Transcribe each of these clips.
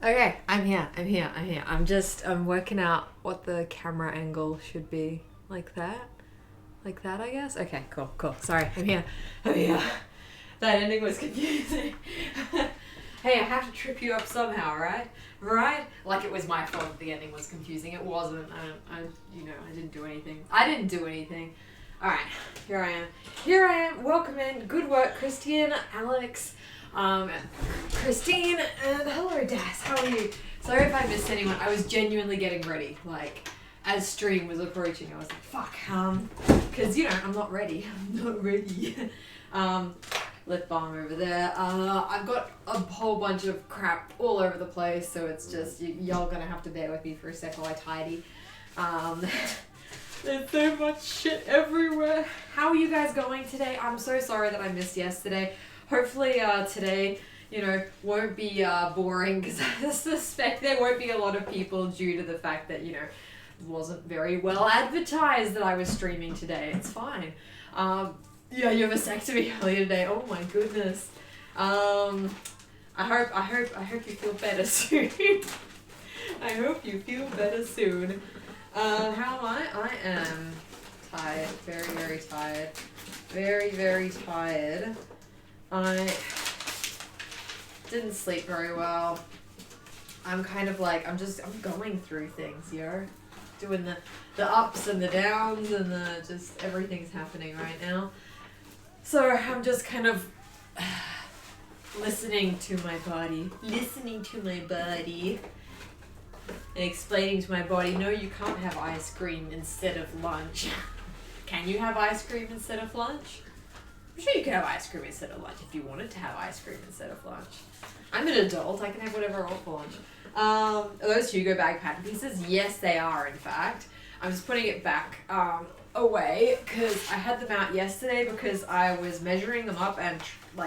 Okay, I'm here. I'm working out what the camera angle should be. Like that? Like that, I guess? Okay, cool. Sorry, I'm here. That ending was confusing. Hey, I have to trip you up somehow, right? Right? Like it was my fault that the ending was confusing. It wasn't. I didn't do anything. Alright, here I am. Welcome in. Good work, Christian, Alex, Christine, and hello, Das. How are you? Sorry if I missed anyone. I was genuinely getting ready. Like, as stream was approaching, I was like, fuck. Because, I'm not ready. Lip balm over there. I've got a whole bunch of crap all over the place, so it's just, y'all gonna have to bear with me for a sec while I tidy. There's so much shit everywhere. How are you guys going today? I'm so sorry that I missed yesterday. Hopefully today, won't be boring, because I suspect there won't be a lot of people due to the fact that, it wasn't very well advertised that I was streaming today. It's fine. Yeah, you have a vasectomy earlier today. Oh my goodness. I hope you feel better soon. I hope you feel better soon. How am I? I am tired. Very, very tired. Very, very tired. I didn't sleep very well. I'm kind of like, I'm going through things, doing the ups and the downs and just everything's happening right now. So I'm just kind of listening to my body and explaining to my body, no, you can't have ice cream instead of lunch. Can you have ice cream instead of lunch? I'm sure you can have ice cream instead of lunch if you wanted to have ice cream instead of lunch. I'm an adult, I can have whatever I want for lunch. Are those Hugo bag pattern pieces? Yes, they are, in fact. I'm just putting it back away because I had them out yesterday because I was measuring them up and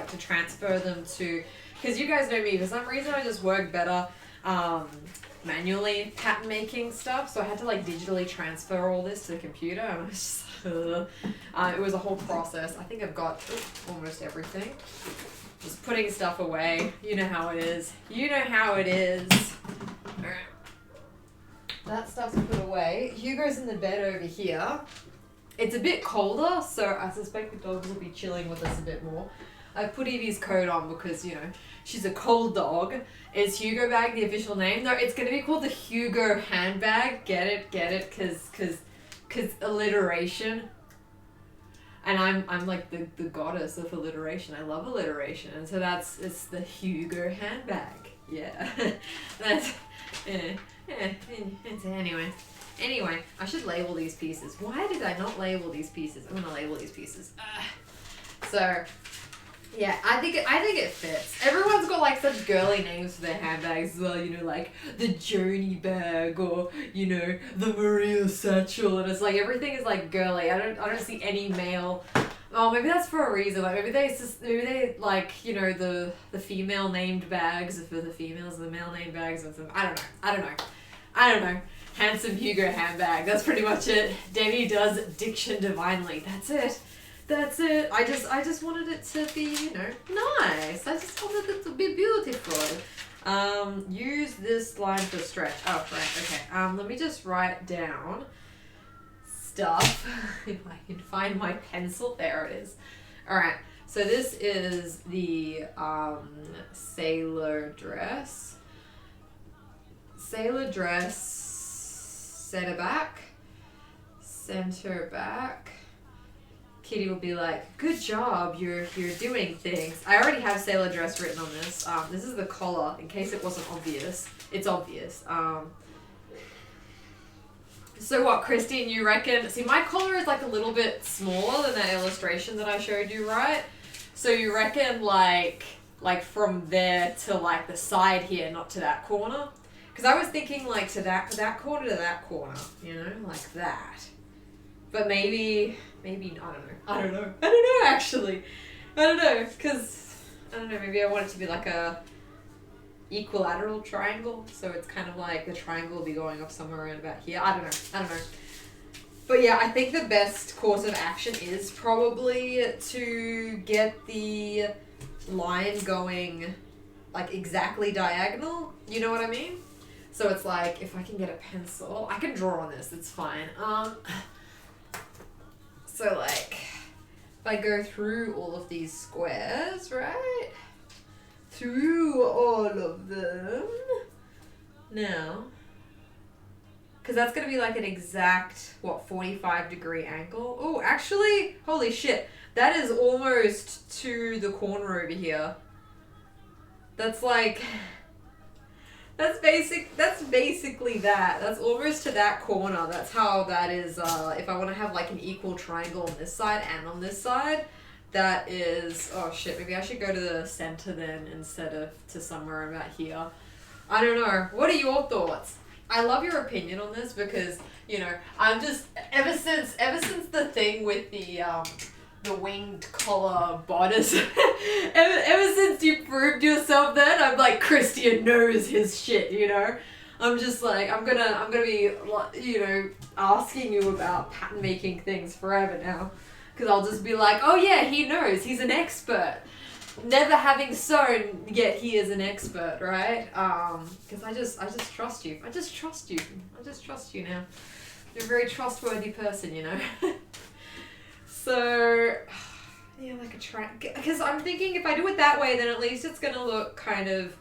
to transfer them to, because you guys know me, for some reason I just work better manually pattern making stuff, so I had to digitally transfer all this to the computer, and I was just, it was a whole process. I think I've got almost everything. Just putting stuff away. You know how it is. Alright. That stuff's put away. Hugo's in the bed over here. It's a bit colder, so I suspect the dogs will be chilling with us a bit more. I put Evie's coat on because, she's a cold dog. Is Hugo bag the official name? No, it's going to be called the Hugo handbag. Get it? Cause alliteration. And I'm like the goddess of alliteration. I love alliteration. And so it's the Hugo handbag. Yeah. Anyway, I should label these pieces. Why did I not label these pieces? I'm gonna label these pieces. So, yeah, I think it fits. Everyone's got such girly names for their handbags as well, like the Joni bag or, the Maria satchel, and it's everything is girly. I don't see any male. Oh, maybe that's for a reason. Maybe they the female named bags are for the females, the male named bags are for, I don't know. Handsome Hugo handbag. That's pretty much it. Debbie does diction divinely. That's it. I just wanted it to be, nice. I just wanted it to be beautiful. Use this line for stretch. Oh, right. Okay. Let me just write down stuff. If I can find my pencil. There it is. All right. So this is the sailor dress. Center back. Kitty will be like, good job, you're doing things. I already have sailor dress written on this. This is the collar, in case it wasn't obvious. It's obvious. So what, Christine, you reckon? See, my collar is a little bit smaller than that illustration that I showed you, right? So you reckon like from there to the side here, not to that corner? Because I was thinking to that corner to that corner, like that. But maybe I don't know actually. I don't know, because maybe I want it to be a equilateral triangle, so it's kind of the triangle will be going off somewhere around about here. I don't know. But yeah, I think the best course of action is probably to get the line going like exactly diagonal. You know what I mean? So it's like, if I can get a pencil, I can draw on this, it's fine. So like, if I go through all of these squares, right? Through all of them. Now, because that's going to be like an exact, 45-degree angle. Oh, actually, holy shit. That is almost to the corner over here. That's like, that's basically that. That's almost to that corner. That's how that is, if I want to have like an equal triangle on this side and on this side, that is, oh shit, maybe I should go to the center then instead of to somewhere about here. I don't know. What are your thoughts? I love your opinion on this because, you know, I'm just, ever since the thing with the winged collar bodice, ever since you proved yourself then, I'm like, Christian knows his shit, you know? I'm just like, I'm gonna be, you know, asking you about pattern making things forever now. Because I'll just be like, oh yeah, he knows, he's an expert. Never having sewn, yet he is an expert, right? Because I just trust you. I just trust you now. You're a very trustworthy person, you know? So, yeah, like a track. Because I'm thinking if I do it that way, then at least it's going to look kind of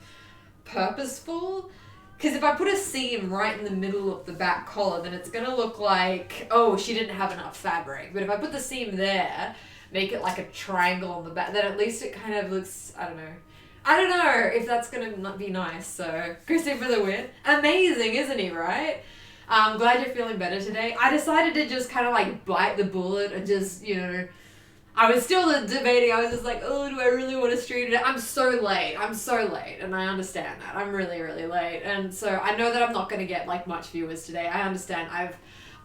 purposeful. Because if I put a seam right in the middle of the back collar, then it's going to look like, oh, she didn't have enough fabric. But if I put the seam there, make it like a triangle on the back, then at least it kind of looks, I don't know if that's going to be nice. So, Chrissy for the win. Amazing, isn't he, right? I'm glad you're feeling better today. I decided to just kind of like bite the bullet and just, you know, I was still debating. I was just like, oh, do I really want to stream it? I'm so late, and I understand that. I'm really, really late, and so I know that I'm not going to get like much viewers today. I understand. I've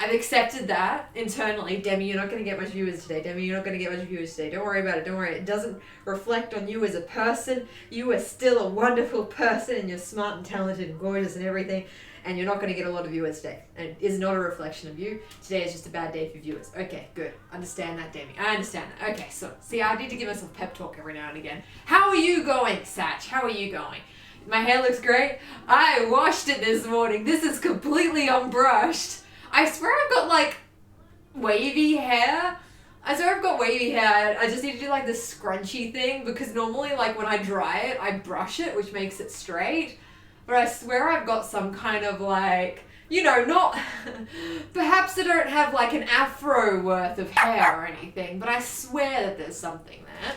accepted that internally. Demi, you're not going to get much viewers today. Demi, you're not going to get much viewers today. Don't worry about it. Don't worry. It doesn't reflect on you as a person. You are still a wonderful person, and you're smart and talented and gorgeous and everything. And you're not going to get a lot of viewers today. And it is not a reflection of you. Today is just a bad day for viewers. Okay, good. Understand that, Demi. I understand that. Okay, so, see, I need to give myself a pep talk every now and again. How are you going, Satch? How are you going? My hair looks great. I washed it this morning. This is completely unbrushed. I swear I've got, like, wavy hair. I swear I've got wavy hair. I just need to do, like, this scrunchy thing. Because normally, like, when I dry it, I brush it, which makes it straight. But I swear I've got some kind of like, you know, not, perhaps I don't have like an afro worth of hair or anything, but I swear that there's something there.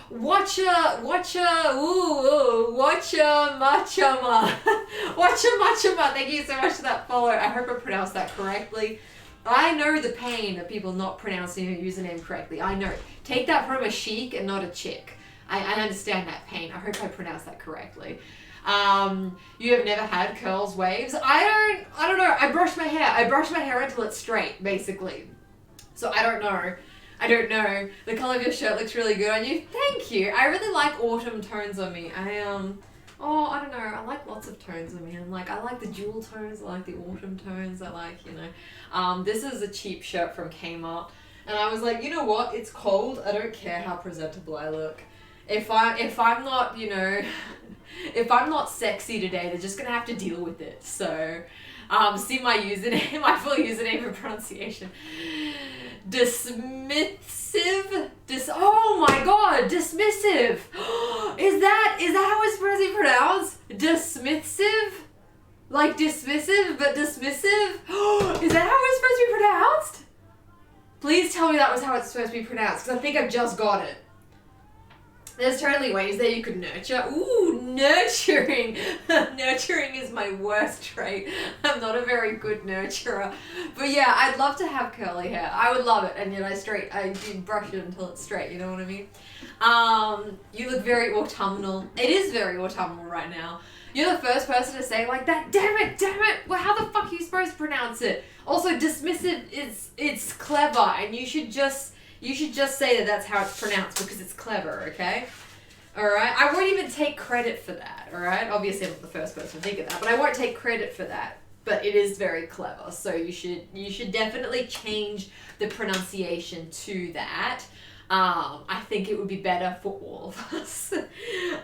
Watcha machama. Watcha machama. Thank you so much for that follow. I hope I pronounced that correctly. I know the pain of people not pronouncing your username correctly. I know. Take that from a chic and not a chick. I understand that pain. I hope I pronounced that correctly. You have never had curls, waves? I don't know. I brush my hair until it's straight, basically. So I don't know. The color of your shirt looks really good on you. Thank you. I really like autumn tones on me. I don't know. I like lots of tones on me. I like the jewel tones. I like the autumn tones. I like, you know. This is a cheap shirt from Kmart. And I was like, you know what? It's cold. I don't care how presentable I look. If I'm not, you know, if I'm not sexy today, they're just gonna have to deal with it. So, see my username, my full username for pronunciation. Dismissive. Oh my god, dismissive. Is that how it's supposed to be pronounced? Dismissive? Like dismissive, but dismissive? Is that how it's supposed to be pronounced? Please tell me that was how it's supposed to be pronounced, because I think I've just got it. There's totally ways that you could nurture. Ooh, nurturing. Nurturing is my worst trait. I'm not a very good nurturer. But yeah, I'd love to have curly hair. I would love it. And you know, I brush it until it's straight, you know what I mean? You look very autumnal. It is very autumnal right now. You're the first person to say like that. Damn it. Well, how the fuck are you supposed to pronounce it? Also, dismissive it's clever, and you should just say that that's how it's pronounced because it's clever, okay? Alright? I won't even take credit for that, alright? Obviously, I'm not the first person to think of that, but I won't take credit for that. But it is very clever, so you should definitely change the pronunciation to that. I think it would be better for all of us.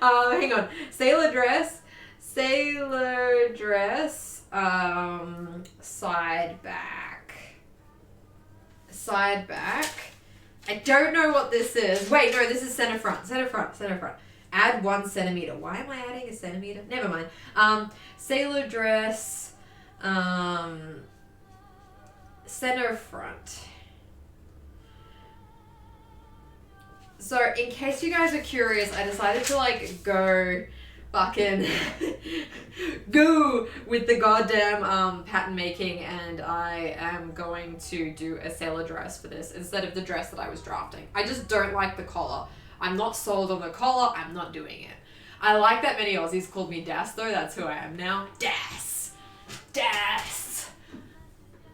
Hang on. Sailor dress, side back. I don't know what this is. Wait, no, this is center front. Add 1 centimeter. Why am I adding a centimeter? Never mind. Sailor dress, center front. So, in case you guys are curious, I decided to like go fucking go with the goddamn pattern making, and I am going to do a sailor dress for this instead of the dress that I was drafting. I just don't like the collar. I'm not sold on the collar. I'm not doing it. I like that many Aussies called me Das though. That's who I am now. Das.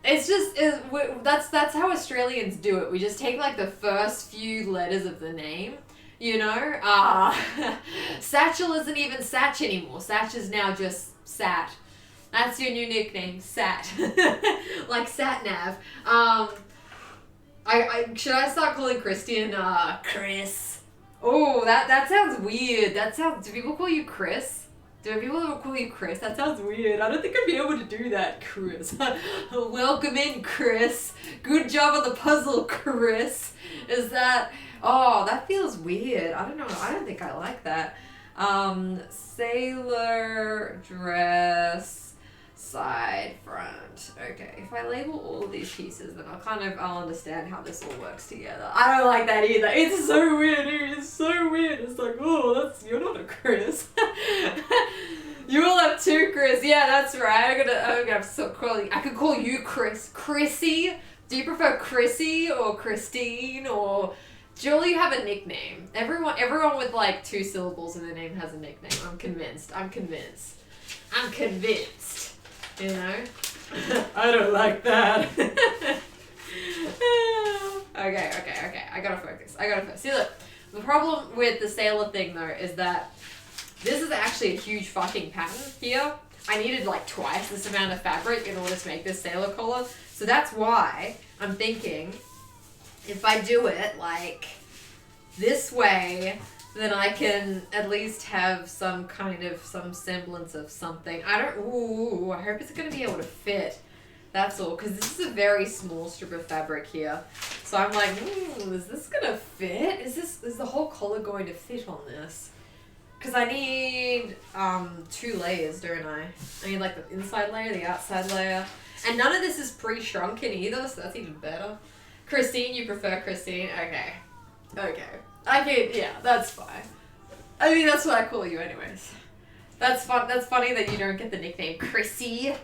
It's just, that's how Australians do it. We just take like the first few letters of the name, you know? Satchel isn't even Satch anymore. Satch is now just Sat. That's your new nickname, Sat. Like Sat Nav. Should I start calling Christian Chris? Oh, that sounds weird. Do people call you Chris? Do people ever call you Chris? That sounds weird. I don't think I'd be able to do that, Chris. Welcome in, Chris. Good job on the puzzle, Chris. That feels weird. I don't know. I don't think I like that. Sailor dress, side front. Okay, if I label all of these pieces, then I'll understand how this all works together. I don't like that either. It's so weird, dude. It's so weird. It's like, you're not a Chris. You will have 2 Chris. Yeah, that's right. I'm gonna have to calling. I could call you Chris. Chrissy. Do you prefer Chrissy or Christine or Julie? You have a nickname. Everyone with like 2 syllables in their name has a nickname. I'm convinced. You know? I don't like that. Okay. I gotta focus. See, look. The problem with the sailor thing, though, is that this is actually a huge fucking pattern here. I needed, like, twice this amount of fabric in order to make this sailor collar. So that's why I'm thinking if I do it, like, this way, then I can at least have some semblance of something. I hope it's going to be able to fit. That's all, because this is a very small strip of fabric here. So I'm like, is this going to fit? Is the whole collar going to fit on this? Because I need 2 layers, don't I? I need like the inside layer, the outside layer. And none of this is pre-shrunken either, so that's even better. Christine, you prefer Christine? Okay. Yeah, that's fine. I mean, that's what I call you anyways. That's funny that you don't get the nickname Chrissy.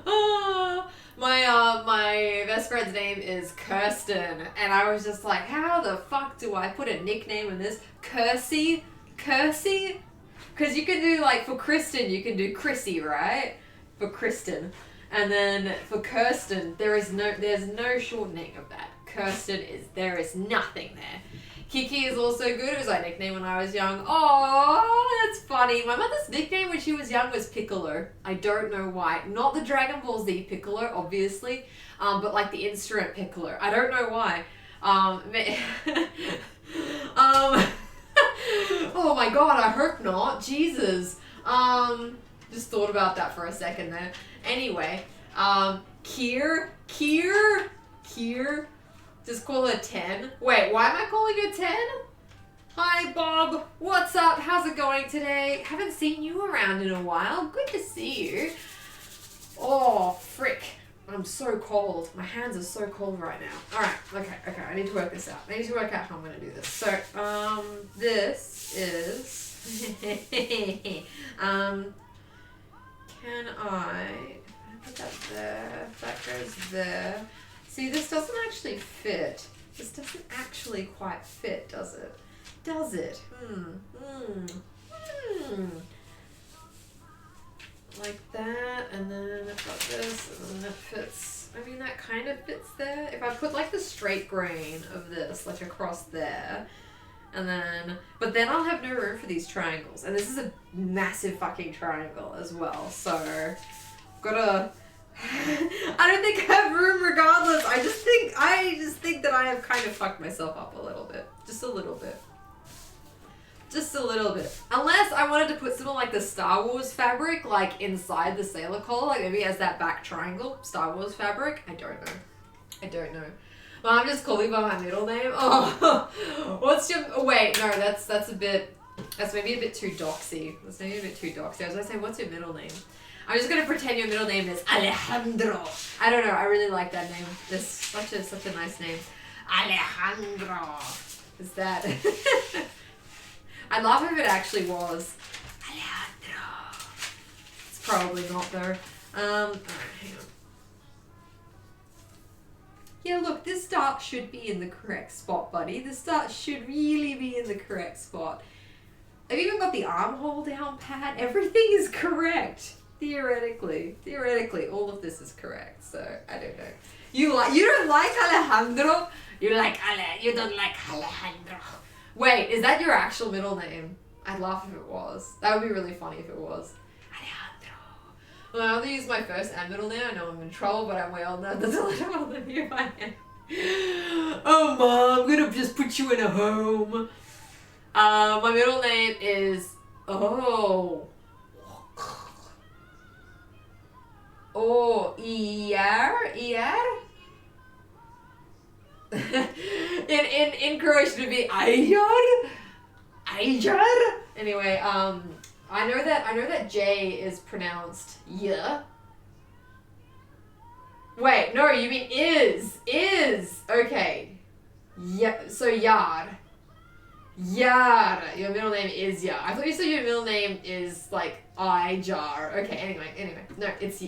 Oh, my best friend's name is Kirsten, and I was just like, how the fuck do I put a nickname in this? Kersey? Because you can do, like, for Kristen, you can do Chrissy, right? For Kristen. And then for Kirsten, there's no shortening of that. There is nothing there. Kiki is also good. It was my nickname when I was young. Oh, that's funny. My mother's nickname when she was young was Piccolo. I don't know why. Not the Dragon Ball Z Piccolo, obviously, but like the instrument Piccolo. I don't know why. Oh my god, I hope not. Jesus. Just thought about that for a second there. Anyway, Kier. Just call her 10. Wait, why am I calling her 10? Hi, Bob. What's up? How's it going today? Haven't seen you around in a while. Good to see you. Oh, frick. I'm so cold. My hands are so cold right now. Alright, okay. I need to work this out. I need to work out how I'm going to do this. So, this is... can I put that there? That goes there. See, this doesn't actually fit. This doesn't actually quite fit, does it? Does it? Like that, and then I've got this, and then that fits. I mean, that kind of fits there. If I put like the straight grain of this, like across there, and then, but then I'll have no room for these triangles. And this is a massive fucking triangle as well, so gotta I don't think I have room regardless. I just think that I have kind of fucked myself up a little bit. Just a little bit. Just a little bit. Unless I wanted to put some of like the Star Wars fabric like inside the sailor collar, like maybe as that back triangle, Star Wars fabric. I don't know. I don't know. Well, I'm just calling by my middle name. Oh, what's your, oh, wait, no, that's maybe a bit too doxy. That's maybe a bit too doxy. I was gonna say, what's your middle name? I'm just gonna pretend your middle name is Alejandro. I don't know, I really like that name. It's such a nice name. Alejandro. Is that? I'd laugh if it actually was. Alejandro. It's probably not though. Alright, hang on. Yeah, look, this dart should be in the correct spot, buddy. This dart should really be in the correct spot. I've even got the armhole down pat. Everything is correct. Theoretically, all of this is correct. So I don't know. You don't like Alejandro? You don't like Alejandro. Wait, is that your actual middle name? I'd laugh if it was. That would be really funny if it was. Alejandro. Well, I only use my first and middle name. I know I'm in trouble, but I'm way older. That's all I know than you I am. Oh, Mom, I'm gonna just put you in a home. My middle name is Iar? in Croatian it'd be Ajar? Anyway, I know that J is pronounced Y. Wait, no, you mean is. Okay. Yeah, so Yar. Your middle name is Yar. I thought you said your middle name is like Ijar. Okay, anyway. No, it's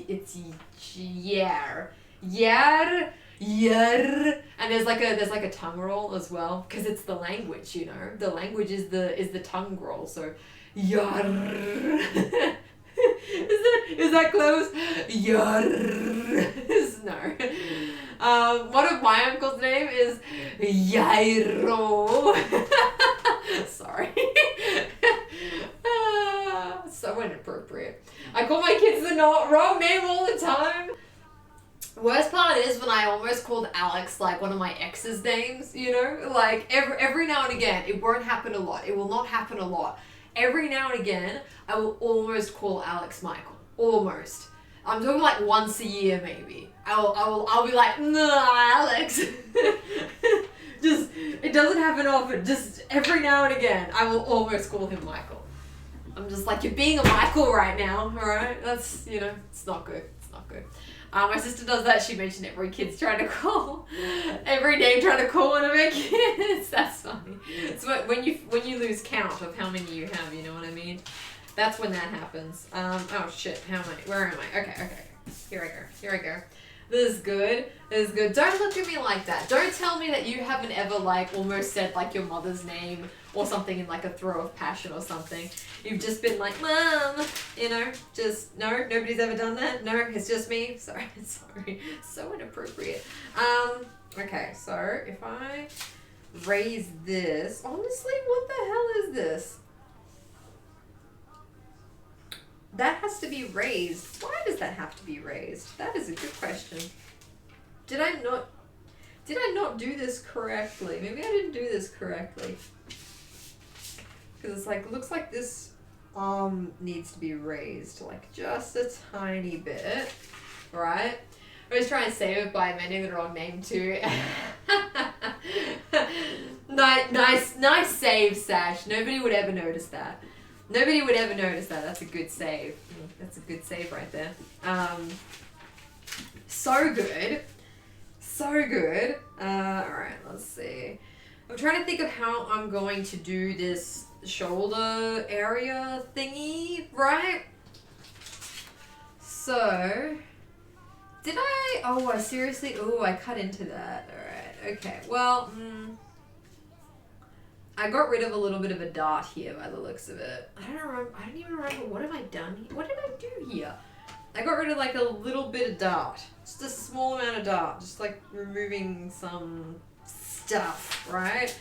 Yar. Yar. And there's like a tongue roll as well, because it's the language, you know. The language is the tongue roll, so Yar. Is that close? Yar. No. One of my uncle's name is Yairo. Sorry. So inappropriate. I call my kids the wrong name all the time. Worst part is when I almost called Alex like one of my ex's names, you know? Like every now and again, it won't happen a lot. It will not happen a lot. Every now and again, I will almost call Alex Michael. Almost. I'm talking like once a year maybe. I'll be like, nah, Alex. Just, it doesn't happen often. Just every now and again, I will almost call him Michael. I'm just like, you're being a Michael right now, alright? That's, you know, it's not good. It's not good. My sister does that. She mentioned every kid's trying to call, every name trying to call one of her kids. That's funny. It's when you lose count of how many you have, you know what I mean? That's when that happens. Oh shit, where am I? Okay. Here I go. This is good. Don't look at me like that. Don't tell me that you haven't ever like almost said like your mother's name or something in like a throw of passion or something. You've just been like, Mom, you know, just, no, nobody's ever done that. No, it's just me. Sorry. So inappropriate. Okay, so if I raise this, honestly, what the hell is this? That has to be raised. Why does that have to be raised? That is a good question. Did I not do this correctly? Maybe I didn't do this correctly. Because it's like, looks like this arm needs to be raised like just a tiny bit, right? I was trying to save it by amending the wrong name too. Nice save, Sash. Nobody would ever notice that. That's a good save. That's a good save right there. So good. Alright, let's see. I'm trying to think of how I'm going to do this shoulder area thingy, right? So, did I? Oh, I seriously? Oh, I cut into that. Alright, okay. Well, I got rid of a little bit of a dart here by the looks of it. I don't even remember. What have I done here? What did I do here? I got rid of like a little bit of dart. Just a small amount of dart. Just like removing some stuff, right?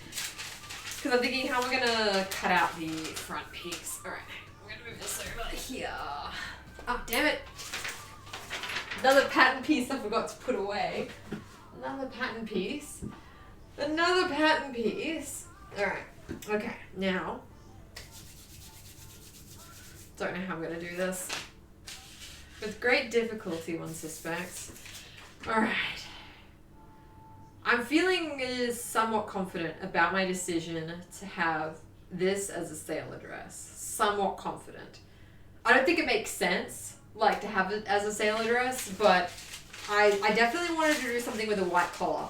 Because I'm thinking, how am I gonna cut out the front piece? Alright, I'm gonna move this over here. Oh, damn it. Another pattern piece I forgot to put away. Another pattern piece. Another pattern piece. Alright. Okay. Now. Don't know how I'm going to do this. With great difficulty, one suspects. Alright. I'm feeling somewhat confident about my decision to have this as a sailor dress. Somewhat confident. I don't think it makes sense, like, to have it as a sailor dress, but I definitely wanted to do something with a white collar,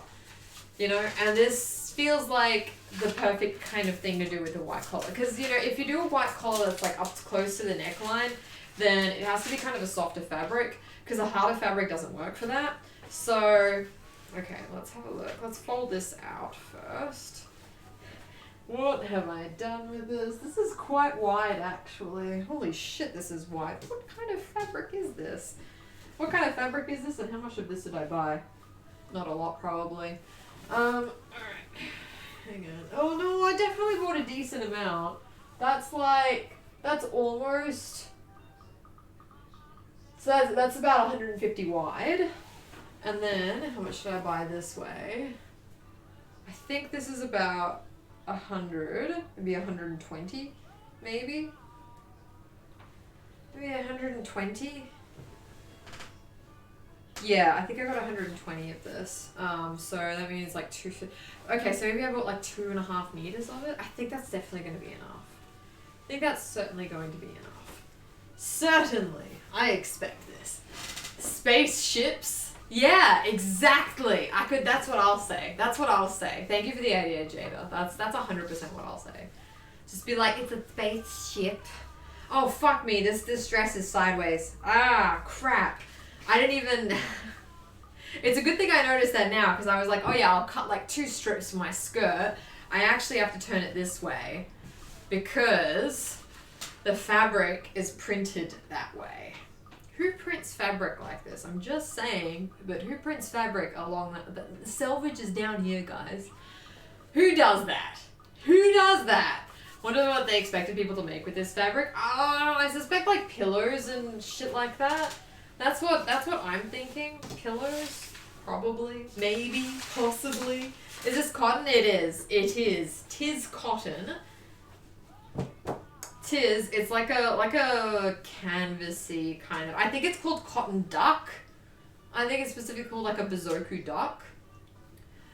you know, and this feels like the perfect kind of thing to do with a white collar, because, you know, if you do a white collar that's, like, up close to the neckline, then it has to be kind of a softer fabric, because a harder fabric doesn't work for that. So, okay, let's have a look. Let's fold this out first. What have I done with this? This is quite wide, actually. Holy shit, this is wide. What kind of fabric is this? What kind of fabric is this, and how much of this did I buy? Not a lot, probably. Alright. Hang on. Oh no, I definitely bought a decent amount. That's almost... So that's about 150 wide. And then, how much should I buy this way? I think this is about 100, maybe 120, maybe? Maybe 120? Yeah, I think I got 120 of this. So that means like 250. Okay, so maybe I bought like 2.5 meters of it. I think that's definitely going to be enough. I think that's certainly going to be enough. Certainly. I expect this. Spaceships. Yeah, exactly. That's what I'll say. That's what I'll say. Thank you for the idea, Jada. That's 100% what I'll say. Just be like, it's a spaceship. Oh, fuck me. This dress is sideways. Ah, crap. I didn't even... It's a good thing I noticed that now, because I was like, oh yeah, I'll cut like 2 strips for my skirt. I actually have to turn it this way, because the fabric is printed that way. Who prints fabric like this? I'm just saying, but who prints fabric along that? The selvage is down here, guys. Who does that? Who does that? Wonder what they expected people to make with this fabric. Oh, I suspect like pillows and shit like that. That's what I'm thinking. Pillows, probably, maybe, possibly. Is this cotton? It is. It is. 'Tis cotton. 'Tis. It's like a canvasy kind of. I think it's called cotton duck. I think it's specifically called like a bazoku duck.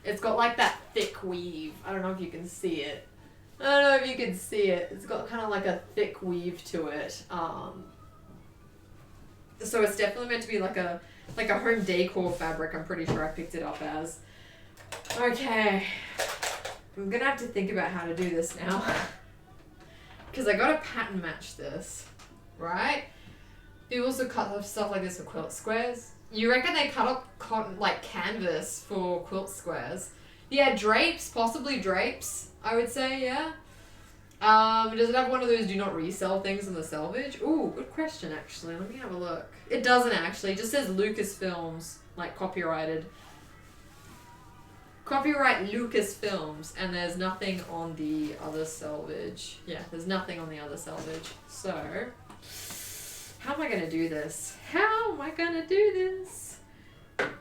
It's got like that thick weave. I don't know if you can see it. I don't know if you can see it. It's got kind of like a thick weave to it. So it's definitely meant to be like a home decor fabric. I'm pretty sure I picked it up as. Okay. I'm gonna have to think about how to do this now. Because I gotta pattern match this, right? People also cut up stuff like this for quilt squares. You reckon they cut up cotton, like canvas for quilt squares? Yeah, drapes, possibly drapes, I would say, yeah. Does it have one of those do not resell things in the selvage? Ooh, good question, actually. Let me have a look. It doesn't, actually. It just says Lucasfilms, like copyrighted. Copyright Lucasfilms, and there's nothing on the other selvage. Yeah, there's nothing on the other selvage. So, how am I going to do this? How am I going to do this? Okay.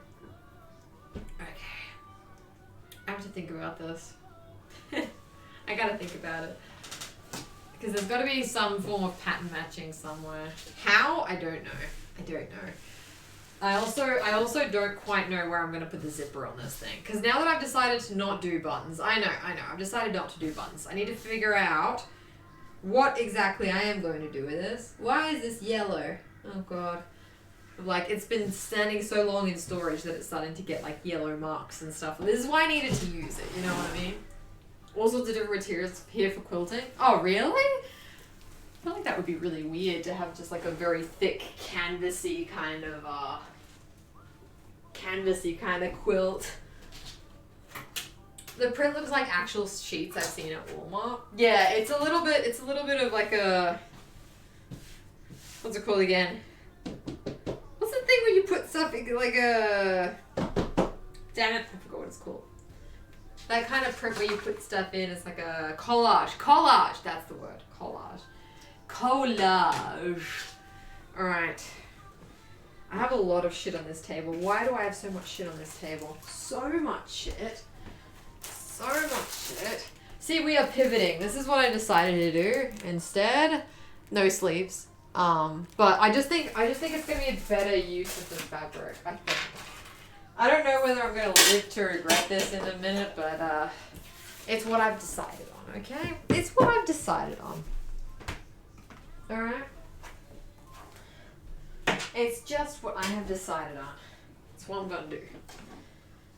I have to think about this. I gotta think about it. Because there's got to be some form of pattern matching somewhere. How? I don't know. I don't know. I also don't quite know where I'm going to put the zipper on this thing. Because now that I've decided to not do buttons, I know, I've decided not to do buttons. I need to figure out what exactly I am going to do with this. Why is this yellow? Oh god. Like, it's been standing so long in storage that it's starting to get like yellow marks and stuff. This is why I needed to use it, you know what I mean? All sorts of different materials here for quilting. Oh, really? I feel like that would be really weird to have just like a very thick canvasy kind of quilt. The print looks like actual sheets I've seen at Walmart. Yeah, it's a little bit of like a, what's it called again? What's the thing where you put stuff in like a, damn it, I forgot what it's called. That kind of print where you put stuff in, it's like a collage. Collage, that's the word. Collage. Collage. Alright. I have a lot of shit on this table. Why do I have so much shit on this table? So much shit. So much shit. See, we are pivoting. This is what I decided to do instead. No sleeves. But I just think it's gonna be a better use of the fabric. I think. I don't know whether I'm gonna live to regret this in a minute, but it's what I've decided on. Okay, it's what I've decided on. All right. It's just what I have decided on. It's what I'm gonna do.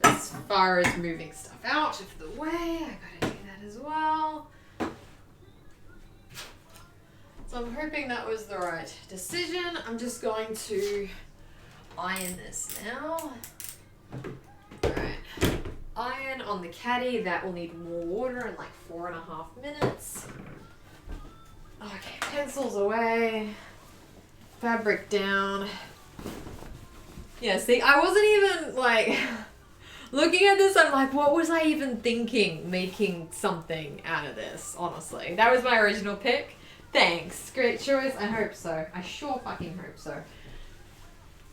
As far as moving stuff out of the way, I gotta do that as well. So I'm hoping that was the right decision. I'm just going to iron this now. Alright. Iron on the caddy. That will need more water in like 4.5 minutes. Okay, pencils away. Fabric down. Yeah, see, I wasn't even like... Looking at this, I'm like, what was I even thinking making something out of this, honestly? That was my original pick. Thanks. Great choice. I hope so. I sure fucking hope so.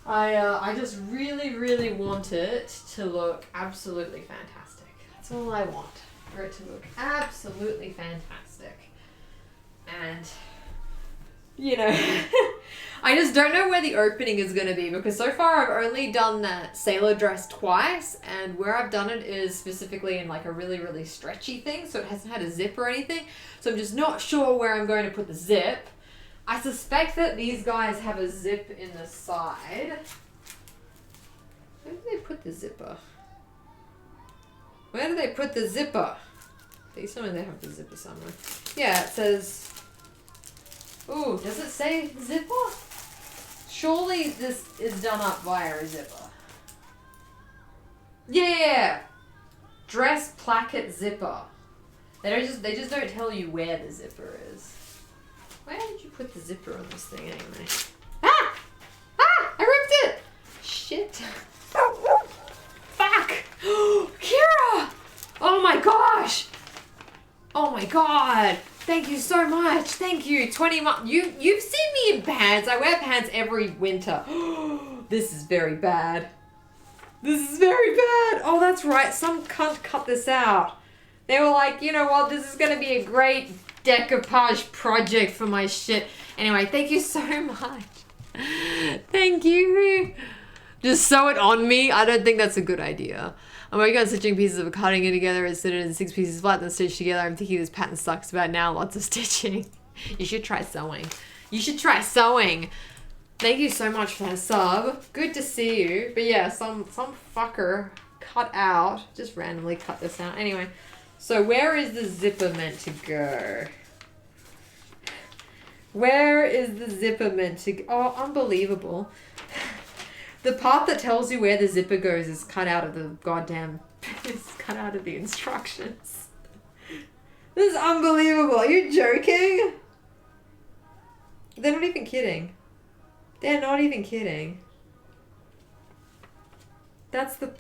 I just really, really want it to look absolutely fantastic. That's all I want. For it to look absolutely fantastic. And, you know, I just don't know where the opening is going to be because so far I've only done that sailor dress twice, and where I've done it is specifically in like a really, really stretchy thing, so it hasn't had a zip or anything. So I'm just not sure where I'm going to put the zip. I suspect that these guys have a zip in the side. Where do they put the zipper? Where do they put the zipper? They have the zipper somewhere. Yeah, it says... Ooh, does it say zipper? Surely this is done up via a zipper. Yeah! Dress placket zipper. They just don't tell you where the zipper is. Where did you put the zipper on this thing anyway? Ah! Ah! I ripped it! Shit. Fuck! Kira! Oh my gosh! Oh my god! Thank you so much. Thank you. 20 months. You've seen me in pants. I wear pants every winter. This is very bad. This is very bad. Oh, that's right. Some cunt cut this out. They were like, you know what? This is going to be a great decoupage project for my shit. Anyway, thank you so much. Thank you. Just sew it on me. I don't think that's a good idea. I'm working on stitching pieces of cutting it together and sit it in 6 pieces flat then stitch together. I'm thinking this pattern sucks about now. Lots of stitching. You should try sewing. You should try sewing. Thank you so much for that sub. Good to see you. But yeah, some fucker cut out. Just randomly cut this out. Anyway, so where is the zipper meant to go? Where is the zipper meant to go? Oh, unbelievable. The part that tells you where the zipper goes is cut out of the goddamn... It's cut out of the instructions. This is unbelievable. Are you joking? They're not even kidding. They're not even kidding. That's the...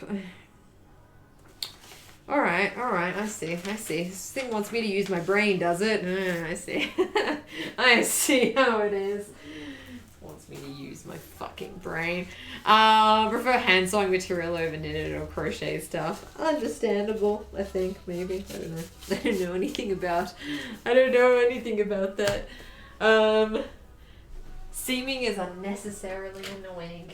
Alright, I see. This thing wants me to use my brain, does it? I see. I see how it is. Wants me to use my fucking brain. I prefer hand sewing material over knitted or crochet stuff. Understandable, I think, maybe. I don't know. I don't know anything about that. Seaming is unnecessarily annoying.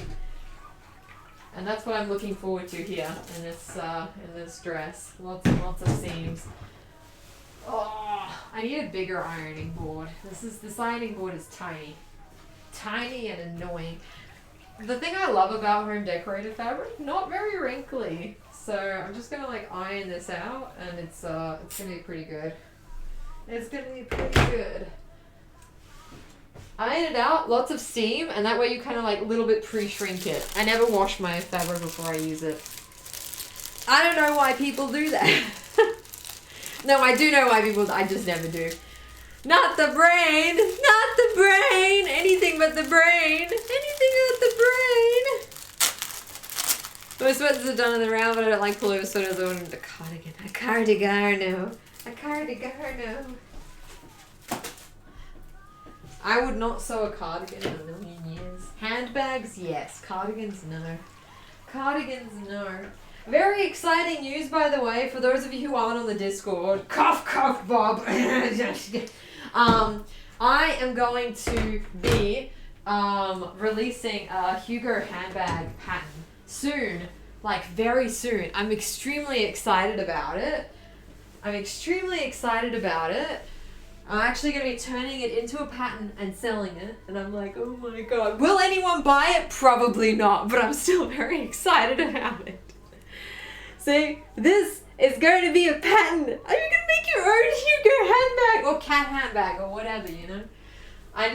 And that's what I'm looking forward to here in this dress. Lots and lots of seams. Oh, I need a bigger ironing board. This ironing board is tiny. Tiny and annoying. The thing I love about home decorated fabric, not very wrinkly. So I'm just gonna like iron this out, and it's gonna be pretty good. It's gonna be pretty good. Iron it out, lots of steam, and that way you kind of like a little bit pre-shrink it. I never wash my fabric before I use it. I don't know why people do that. No, I do know why people, I just never do. Not the brain! Not the brain! Anything but the brain! Anything but the brain! My sweaters are done in the round, but I don't like pullover sweaters. I wanted a cardigan. A cardigan. A cardigan. I would not sew a cardigan in a million years. Handbags, yes. Cardigans, no. Cardigans, no. Very exciting news, by the way, for those of you who aren't on the Discord. Cough, cough, Bob. I am going to be releasing a Hugo handbag pattern soon, like very soon. I'm extremely excited about it. I'm actually going to be turning it into a pattern and selling it, and I'm like, oh my god. Will anyone buy it? Probably not, but I'm still very excited about it. See, this is going to be a pattern. Are you going to make your own Hugo handbag or cat handbag or whatever, you know? I'm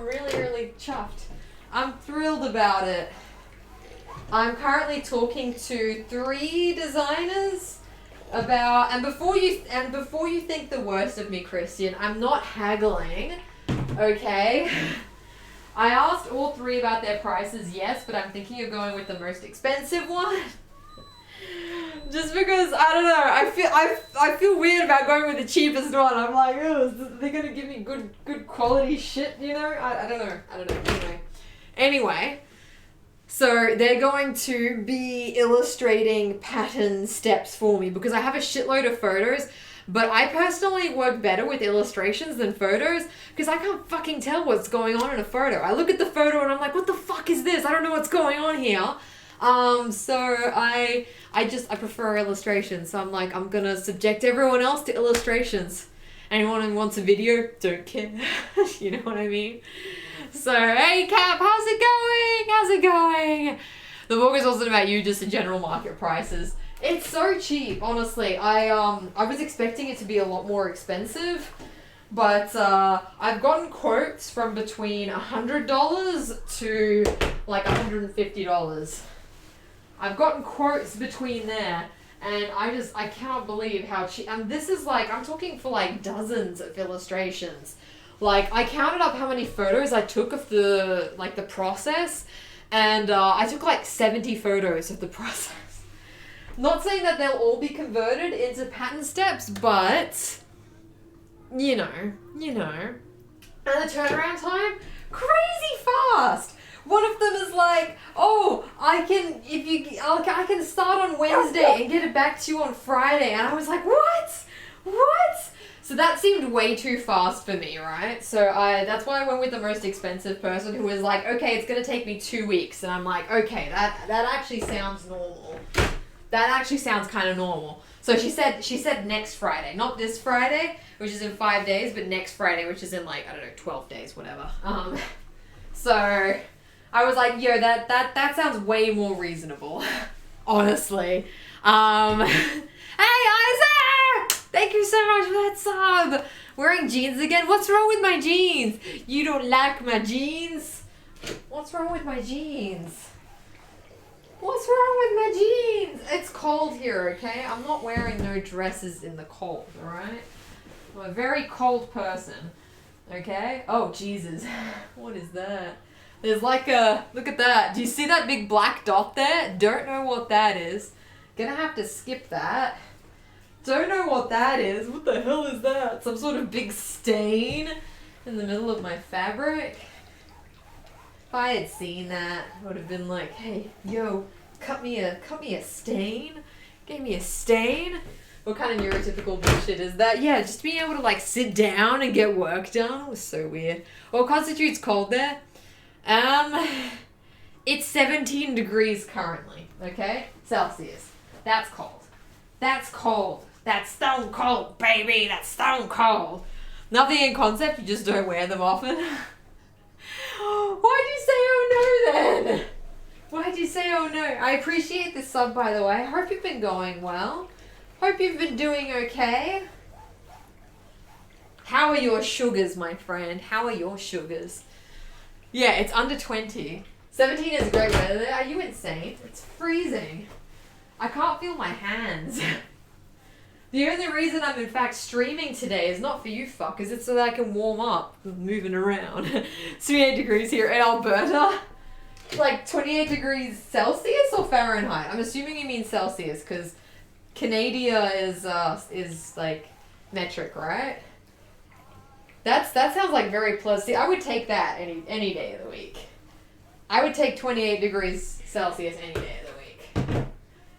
really, really chuffed. I'm thrilled about it. I'm currently talking to 3 designers about, and before you think the worst of me, Christian, I'm not haggling, okay? I asked all 3 about their prices, yes, but I'm thinking of going with the most expensive one. Just because, I don't know, I feel weird about going with the cheapest one. I'm like, oh, they're gonna give me good quality shit, you know? I don't know. Anyway, so they're going to be illustrating pattern steps for me because I have a shitload of photos, but I personally work better with illustrations than photos because I can't fucking tell what's going on in a photo. I look at the photo and I'm like, what the fuck is this? I don't know what's going on here. So I prefer illustrations. So I'm like, I'm gonna subject everyone else to illustrations. Anyone who wants a video, don't care. You know what I mean? So, hey Cap, how's it going? The book is also about you, just the general market prices. It's so cheap, honestly. I was expecting it to be a lot more expensive, but I've gotten quotes from between $100 to like $150. I've gotten quotes between there, and I cannot believe how cheap, and this is like, I'm talking for like dozens of illustrations. Like, I counted up how many photos I took of the process, and I took like 70 photos of the process. Not saying that they'll all be converted into pattern steps, but, you know. And the turnaround time, crazy fast! One of them is like, oh, I can start on Wednesday and get it back to you on Friday. And I was like, what? So that seemed way too fast for me, right? So that's why I went with the most expensive person who was like, okay, it's going to take me 2 weeks. And I'm like, okay, that actually sounds normal. That actually sounds kind of normal. So she said next Friday, not this Friday, which is in 5 days, but next Friday, which is in like, I don't know, 12 days, whatever. So I was like, yo, that sounds way more reasonable, honestly. Hey, Isaac! Thank you so much for that sub. Wearing jeans again? What's wrong with my jeans? You don't like my jeans? What's wrong with my jeans? It's cold here, okay? I'm not wearing no dresses in the cold, alright? I'm a very cold person, okay? Oh, Jesus. What is that? There's like a, look at that. Do you see that big black dot there? Don't know what that is. Gonna have to skip that. Don't know what that is. What the hell is that? Some sort of big stain in the middle of my fabric? If I had seen that, I would have been like, hey, yo, cut me a stain? Gave me a stain? What kind of neurotypical bullshit is that? Yeah, just being able to like sit down and get work done was so weird. What constitutes cold there? It's 17 degrees currently, okay? Celsius. That's cold. That's cold. That's stone cold, baby. That's stone cold. Nothing in concept, you just don't wear them often. Why'd you say oh no then? Why'd you say oh no? I appreciate this sub, by the way. I hope you've been going well. Hope you've been doing okay. How are your sugars, my friend? How are your sugars? Yeah, it's under 20. 17 is great weather. Are you insane? It's freezing. I can't feel my hands. The only reason I'm in fact streaming today is not for you fuckers, it's so that I can warm up moving around. It's 28 degrees here in Alberta. Like 28 degrees Celsius or Fahrenheit? I'm assuming you mean Celsius because Canada is like metric, right? That sounds like very plus. See, I would take that any day of the week. I would take 28 degrees Celsius any day of the week.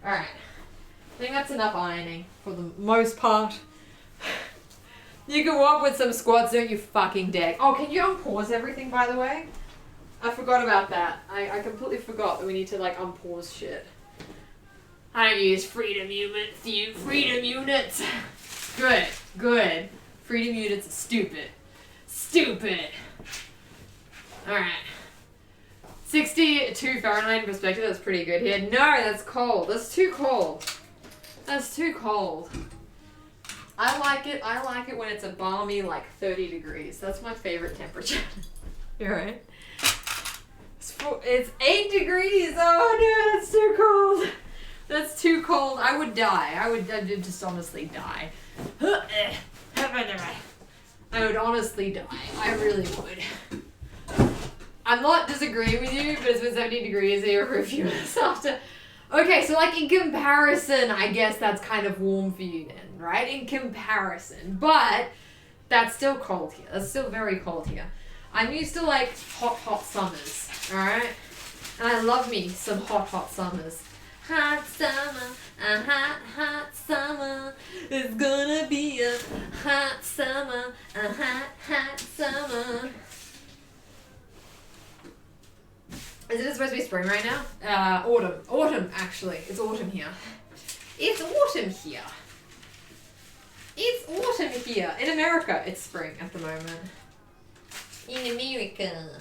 Alright. I think that's enough ironing for the most part. You can walk with some squats, don't you fucking dare. Oh, can you unpause everything, by the way? I forgot about that. I completely forgot that we need to, like, unpause shit. I don't use freedom units, you freedom units. Good, good. Freedom units are stupid. Stupid. Alright. 62 Fahrenheit in perspective, that's pretty good here. No, that's cold. That's too cold. That's too cold. I like it when it's a balmy, like, 30 degrees. That's my favorite temperature. You're right. It's 8 degrees. Oh no, that's too cold. That's too cold. I would die. I would just honestly die. I would honestly die. I really would. I'm not disagreeing with you, but it's been 70 degrees here for a few minutes after. Okay, so like in comparison, I guess that's kind of warm for you then, right? In comparison. But that's still cold here. That's still very cold here. I'm used to like hot summers, alright? And I love me some hot summers. Hot summer, a hot summer. It's gonna be a hot summer, a hot summer. Is it supposed to be spring right now? Autumn. Autumn, actually. It's autumn here. It's autumn here. It's autumn here. In America, it's spring at the moment. In America.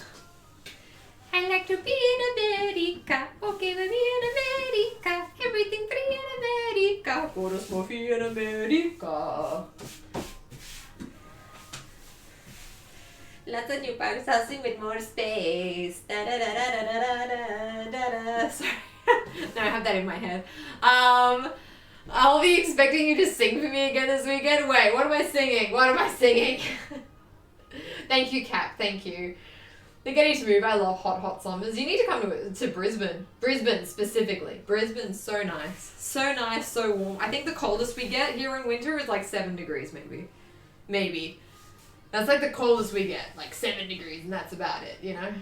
I like to be in America. Okay, baby, in America. Everything free in America. For a small fee in America. Lots of new parks housing with more space. Da da da da da da da da da. Sorry. No, I have that in my head. I'll be expecting you to sing for me again this weekend. Wait, what am I singing? What am I singing? Thank you, Cap. Thank you. They're getting to move. I love hot summers. You need to come to Brisbane. Brisbane specifically. Brisbane's so nice. So nice, so warm. I think the coldest we get here in winter is like 7 degrees maybe. Maybe. That's like the coldest we get. Like 7 degrees and that's about it, you know?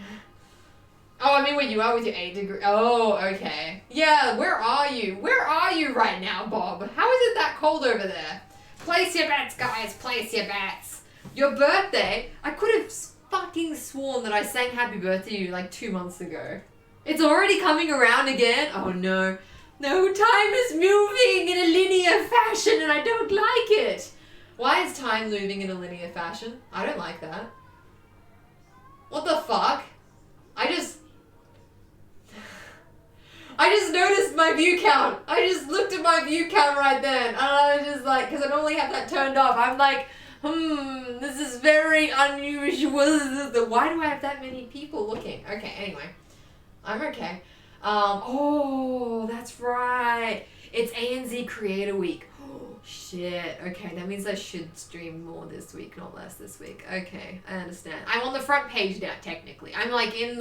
Oh, I mean where you are with your 8 degree. Oh, okay. Yeah, where are you? Where are you right now, Bob? How is it that cold over there? Place your bets, guys. Place your bets. Your birthday, I could have fucking sworn that I sang happy birthday to you like 2 months ago. It's already coming around again? Oh no. No, time is moving in a linear fashion and I don't like it. Why is time moving in a linear fashion? I don't like that. What the fuck? I just noticed my view count. I just looked at my view count right then. And I was just like, because I normally have that turned off. I'm like, this is very unusual. Why do I have that many people looking? Okay, anyway. I'm okay. Oh, that's right. It's ANZ Creator Week. Oh, shit. Okay, that means I should stream more this week, not less this week. Okay, I understand. I'm on the front page now, technically. I'm like in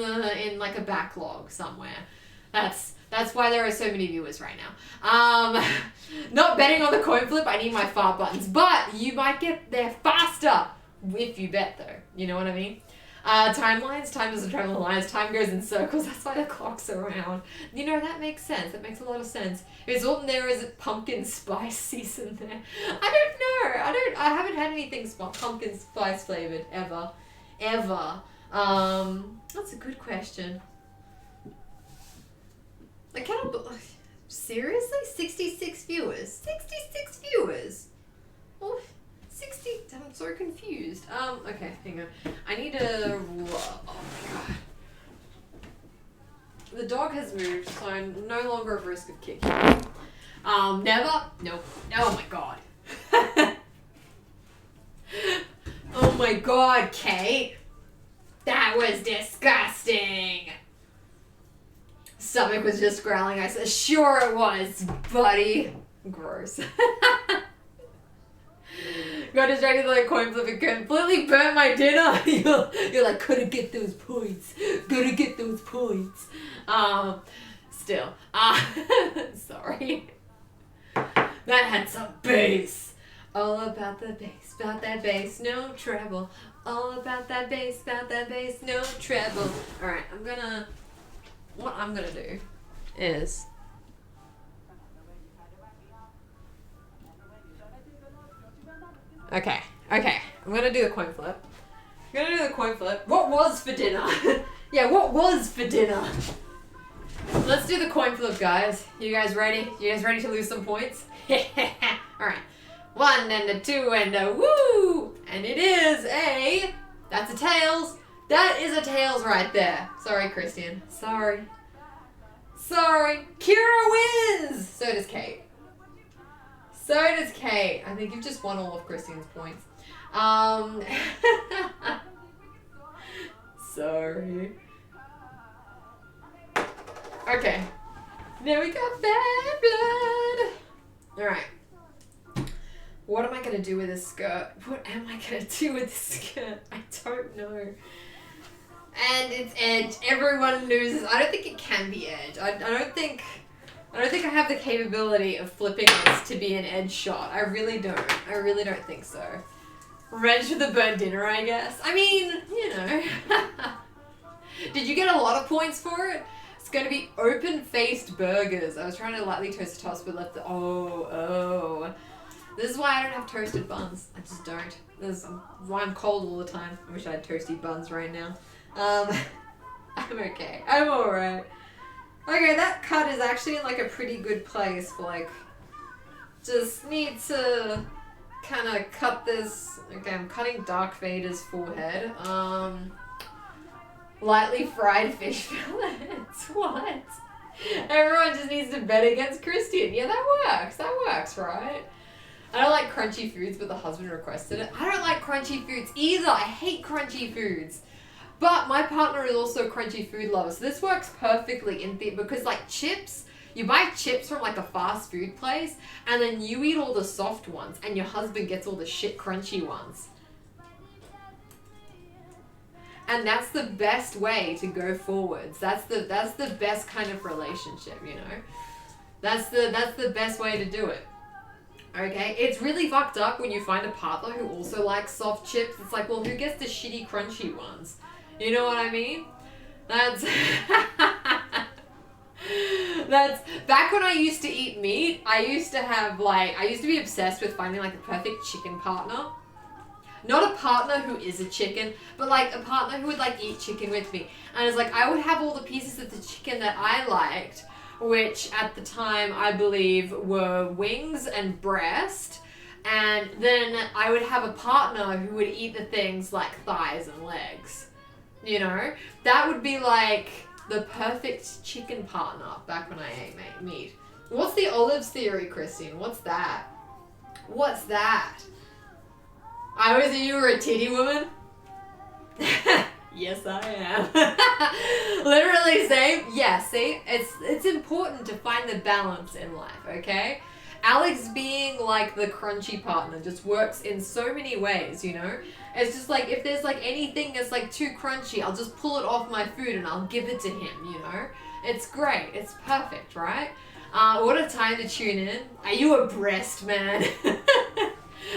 like a backlog somewhere. That's why there are so many viewers right now. Not betting on the coin flip, I need my fart buttons. But you might get there faster if you bet though. You know what I mean? Timelines, time doesn't travel in lines, time goes in circles, that's why the clock's around. You know, that makes sense, that makes a lot of sense. If it's autumn there, is it pumpkin spice season there? I don't know, I haven't had anything pumpkin spice flavored, ever. That's a good question. I cannot believe, seriously? 66 viewers? 66 viewers? Oh, 60, I'm so confused. Okay, hang on. I need to, oh my god. The dog has moved, so I'm no longer at risk of kicking. Never? Nope. Oh my god. Oh my god, Kate. That was disgusting. Stomach was just growling. I said, sure it was, buddy. Gross. Got distracted by a coin flip and completely burnt my dinner. You're like, gotta get those points. Gotta get those points. Still. Sorry. That had some bass. All about the bass. about that bass, no treble. All about that bass, no treble. Alright, what I'm gonna do is... Okay, I'm gonna do the coin flip. What was for dinner? Yeah, what was for dinner? Let's do the coin flip, guys. You guys ready? You guys ready to lose some points? Alright. 1 and a 2 and a woo! And it is a... That's a tails. That is a tails right there. Sorry, Christian. Sorry. Kira wins! So does Kate. I think you've just won all of Christian's points. Sorry. Okay. Now we got bad blood. Alright. What am I going to do with this skirt? I don't know. And it's edge. Everyone loses. I don't think it can be edge. I don't think I have the capability of flipping this to be an edge shot. I really don't think so. Revenge for the burnt dinner, I guess. I mean, you know. Did you get a lot of points for it? It's going to be open-faced burgers. I was trying to lightly toast a toast, but left the... Oh. This is why I don't have toasted buns. I just don't. This is why I'm cold all the time. I wish I had toasty buns right now. I'm okay. I'm alright. Okay, that cut is actually in like a pretty good place for like... Just need to kind of cut this... Okay, I'm cutting Dark Vader's forehead. Lightly fried fish fillets. What? Everyone just needs to bet against Christian. Yeah, that works, right? I don't like crunchy foods, but the husband requested it. I don't like crunchy foods either. I hate crunchy foods. But my partner is also a crunchy food lover, so this works perfectly because like chips, you buy chips from like a fast food place, and then you eat all the soft ones, and your husband gets all the shit crunchy ones. And that's the best way to go forwards. That's the best kind of relationship, you know? That's the best way to do it. Okay? It's really fucked up when you find a partner who also likes soft chips. It's like, well, who gets the shitty crunchy ones? You know what I mean? That's back when I used to eat meat, I used to be obsessed with finding like the perfect chicken partner. Not a partner who is a chicken, but like a partner who would like eat chicken with me. And it's like I would have all the pieces of the chicken that I liked, which at the time I believe were wings and breast. And then I would have a partner who would eat the things like thighs and legs. You know? That would be like the perfect chicken partner back when I ate meat. What's the olives theory, Christine? What's that? I always knew you were a titty woman. Yes, I am. Literally same. Yeah, see? It's important to find the balance in life, okay? Alex being like the crunchy partner just works in so many ways, you know? It's just like, if there's like anything that's like too crunchy, I'll just pull it off my food and I'll give it to him, you know? It's great. It's perfect, right? What a time to tune in. Are you a breast man?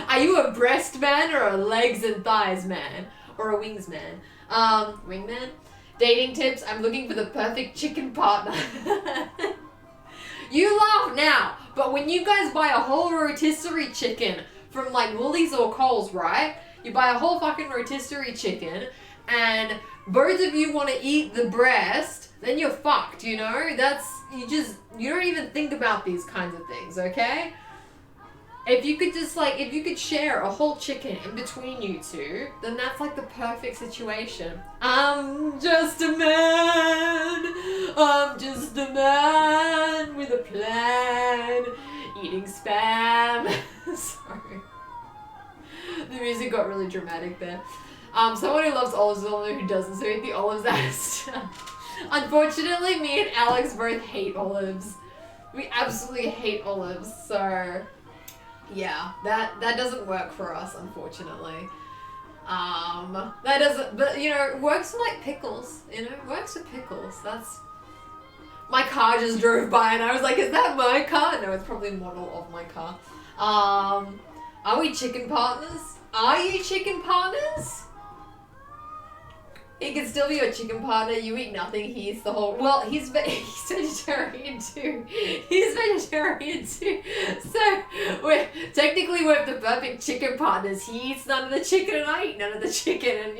Are you a breast man or a legs and thighs man? Or a wings man? Wingman? Dating tips, I'm looking for the perfect chicken partner. You laugh now, but when you guys buy a whole rotisserie chicken from like Woolies or Coles, right? You buy a whole fucking rotisserie chicken and both of you want to eat the breast, then you're fucked, you know? You don't even think about these kinds of things, okay? If you could share a whole chicken in between you two, then that's like the perfect situation. I'm just a man with a plan, eating spam. Sorry. The music got really dramatic there. Someone who loves olives, someone who doesn't, so eat the olives out. Unfortunately, me and Alex both hate olives. We absolutely hate olives, so... Yeah, that doesn't work for us, unfortunately. That doesn't, but you know, it works for like pickles, you know, it works for pickles. My car just drove by and I was like, is that my car? No, it's probably a model of my car. Are we chicken partners? Are you chicken partners? He can still be your chicken partner. You eat nothing. He eats the whole. Well, he's vegetarian too. He's vegetarian too. So we're the perfect chicken partners. He eats none of the chicken, and I eat none of the chicken, and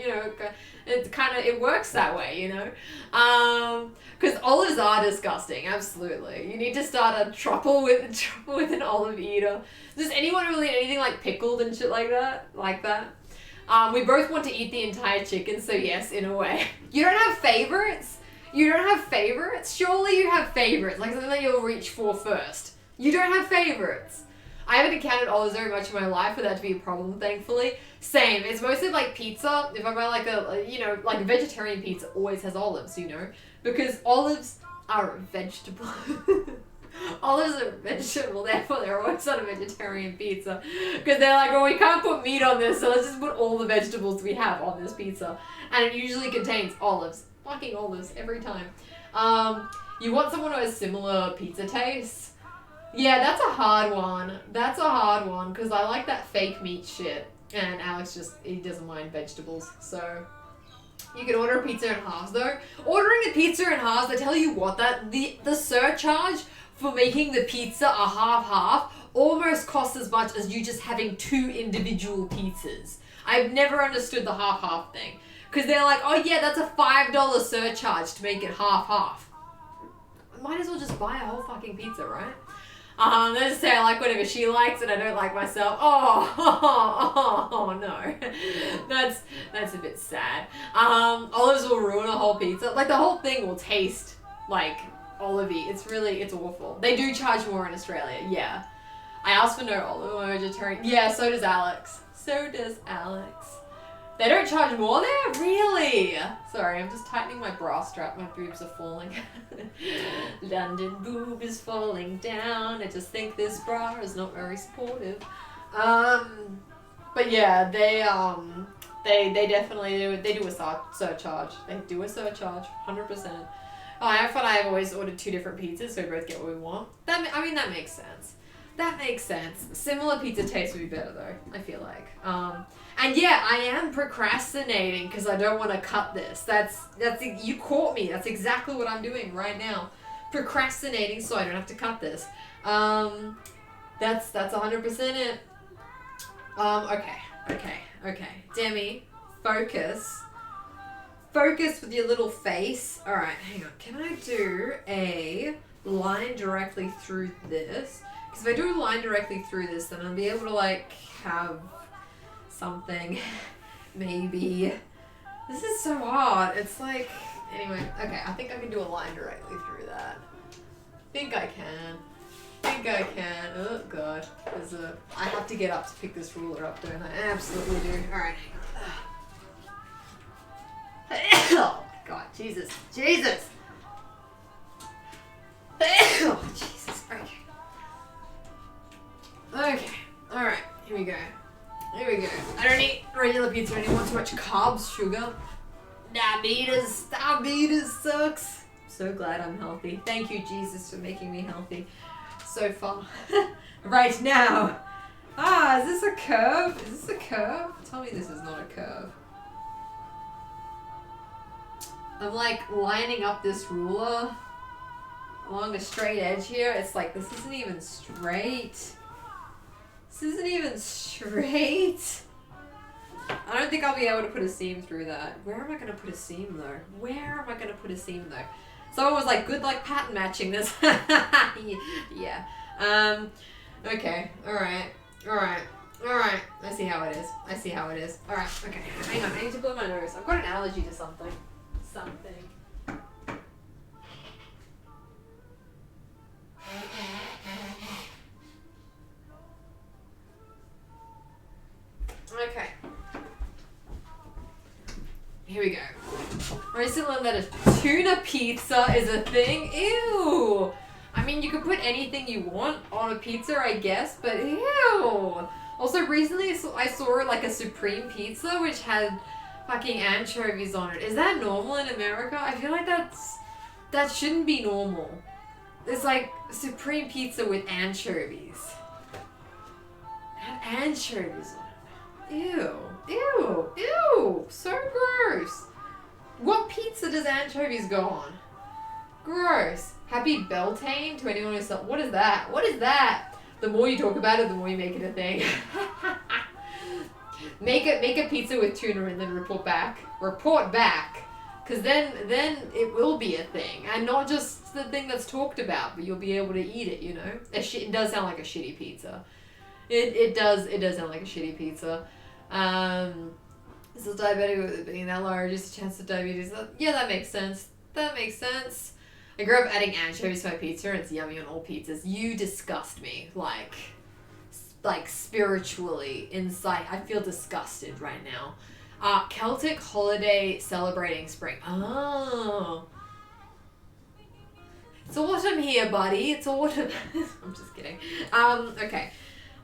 it works that way, Because olives are disgusting. Absolutely, you need to start a trouble with an olive eater. Does anyone really eat anything like pickled and shit like that? We both want to eat the entire chicken, so yes, in a way. You don't have favorites? Surely you have favorites, like something that you'll reach for first. You don't have favorites. I haven't encountered olives very much in my life for that to be a problem, thankfully. Same, it's mostly like pizza. If I buy like a vegetarian pizza always has olives, because olives are a vegetable. Olives are vegetable, therefore they're always on a vegetarian pizza. Because they're like, well, we can't put meat on this, so let's just put all the vegetables we have on this pizza. And it usually contains olives. Fucking olives, every time. You want someone who has similar pizza tastes? Yeah, that's a hard one. Because I like that fake meat shit. And Alex he doesn't mind vegetables, so... You can order a pizza in halves, though. Ordering the pizza in halves, I tell you what, the surcharge for making the pizza a half-half almost costs as much as you just having 2 individual pizzas. I've never understood the half-half thing. Because they're like, oh yeah, that's a $5 surcharge to make it half-half. Might as well just buy a whole fucking pizza, right? Let's say I like whatever she likes and I don't like myself. Oh no. That's a bit sad. Olives will ruin a whole pizza. Like the whole thing will taste like olivey. It's awful. They do charge more in Australia, yeah. I asked for no olive, I'm vegetarian. Yeah, so does Alex. They don't charge more there? Really? Sorry, I'm just tightening my bra strap. My boobs are falling. London boob is falling down. I just think this bra is not very supportive. But yeah, they definitely do a surcharge. They do a surcharge, 100%. I find I've always ordered 2 different pizzas, so we both get what we want. That makes sense. Similar pizza taste would be better though, I feel like. And yeah, I am procrastinating because I don't want to cut this. You caught me. That's exactly what I'm doing right now. Procrastinating so I don't have to cut this. That's 100% it. Okay. Demi, focus. Focus with your little face. Alright, hang on. Can I do a line directly through this? Because if I do a line directly through this, then I'll be able to have something, maybe. This is so hard. It's anyway, okay, I think I can do a line directly through that. Think I can. Oh god. I have to get up to pick this ruler up, don't I? I absolutely do. Alright, hang on. Oh my god, Jesus. Oh, Jesus. Okay, alright, here we go. I don't eat regular pizza anymore, too much carbs, sugar. Diabetes sucks. I'm so glad I'm healthy. Thank you, Jesus, for making me healthy so far. Right now. Is this a curve? Tell me this is not a curve. I'm lining up this ruler along a straight edge here. It's this isn't even straight. I don't think I'll be able to put a seam through that. Where am I going to put a seam though? Someone was like, good luck pattern matching this. Yeah. Okay. Alright. I see how it is. Alright. Okay. Hang on. I need to blow my nose. I've got an allergy to something. Okay. Here we go. I recently learned that a tuna pizza is a thing. Ew! I mean, you could put anything you want on a pizza, I guess, but ew! Also, recently I saw a supreme pizza which had fucking anchovies on it. Is that normal in America? I feel like that shouldn't be normal. It's supreme pizza with anchovies. It had anchovies on it. Ew. Ew. Ew. So gross. What pizza does anchovies go on? Gross. Happy Beltane to anyone who's... What is that? What is that? The more you talk about it, the more you make it a thing. Make a pizza with tuna and then report back. Report back. Because then it will be a thing. And not just the thing that's talked about, but you'll be able to eat it, you know? It does sound like a shitty pizza. It does sound like a shitty pizza. This is diabetic with it being that low, just a chance of diabetes. Yeah, that makes sense. That makes sense. I grew up adding anchovies to my pizza and it's yummy on all pizzas. You disgust me. Like spiritually, inside. I feel disgusted right now. Celtic holiday celebrating spring. Oh. It's autumn here, buddy. It's autumn. I'm just kidding. Okay.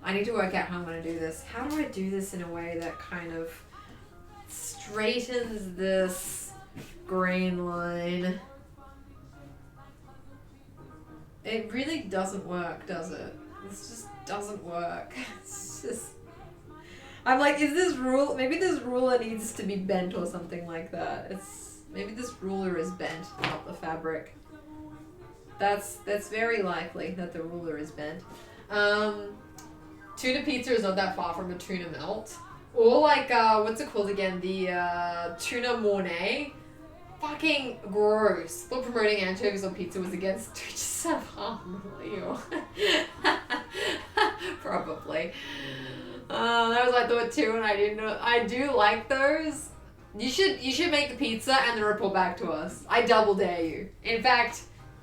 I need to work out how I'm going to do this. How do I do this in a way that kind of straightens this grain line? It really doesn't work, does it? This just doesn't work. It's just... I'm like, is this rule... Maybe this ruler needs to be bent or something like that. Maybe this ruler is bent, not the fabric. That's very likely that the ruler is bent. Tuna pizza is not that far from a tuna melt. Or like, what's it called again? The tuna mornay. Fucking gross. Thought promoting anchovies on pizza was against self-harm. Probably. That was my thought too, and I didn't know. I do like those. You should make the pizza and then report back to us. I double dare you. In fact,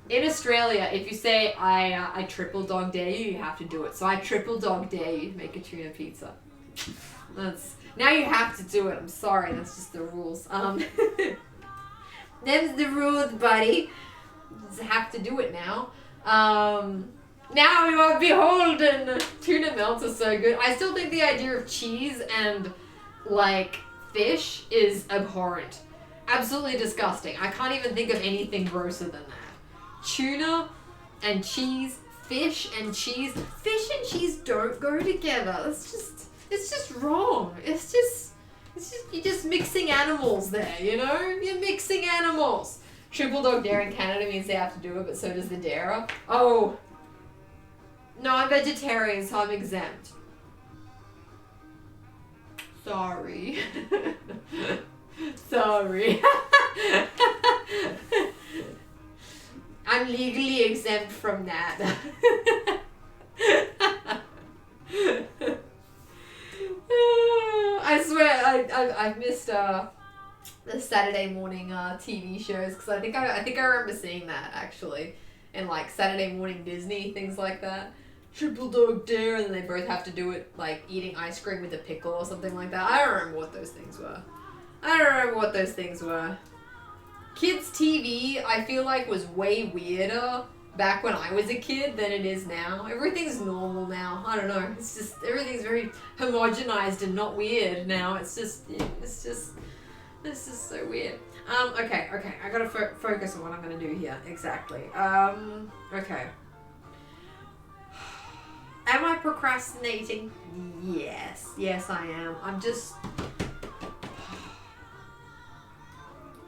in Australia, if you say I triple dog dare you, you have to do it. So I triple dog dare you to make a tuna pizza. Now you have to do it. I'm sorry, that's just the rules. Them's the rules, buddy. Just have to do it now. Now you are beholden. Tuna melts are so good. I still think the idea of cheese and like fish is abhorrent. Absolutely disgusting. I can't even think of anything grosser than that. Tuna and cheese, fish and cheese. Fish and cheese don't go together. It's just wrong. It's just you're just mixing animals there, you know? You're mixing animals. Triple dog dare in Canada means they have to do it, but so does the darer. Oh. No, I'm vegetarian, so I'm exempt. Sorry. Sorry. I'm legally exempt from that. I swear, I've missed the Saturday morning TV shows because I think I remember seeing that actually in like Saturday morning Disney, things like that. Triple dog dare, and then they both have to do it like eating ice cream with a pickle or something like that. I don't remember what those things were. Kids TV, I feel like was way weirder back when I was a kid than it is now. Everything's normal now. I don't know. It's just everything's very homogenized and not weird now. It's just so weird. Okay. I gotta focus on what I'm gonna do here. Exactly. Okay. Am I procrastinating? Yes I am. I'm just...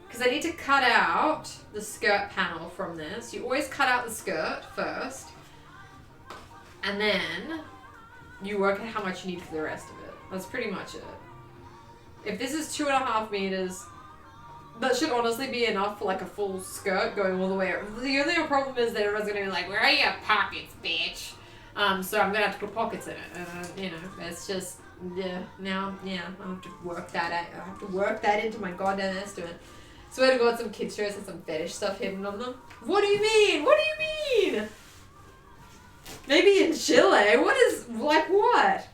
Because I need to cut out the skirt panel from this. You always cut out the skirt first. And then you work out how much you need for the rest of it. That's pretty much it. If this is 2.5 meters, that should honestly be enough for like a full skirt going all the way around. The only problem is that everyone's going to be like, where are your pockets, bitch? So I'm going to have to put pockets in it. You know, it's just, I'll have to work that out. I have to work that into my goddamn estimate. Swear to God, some kids shows and some fetish stuff hidden on them. What do you mean? What do you mean? Maybe in Chile? Like what?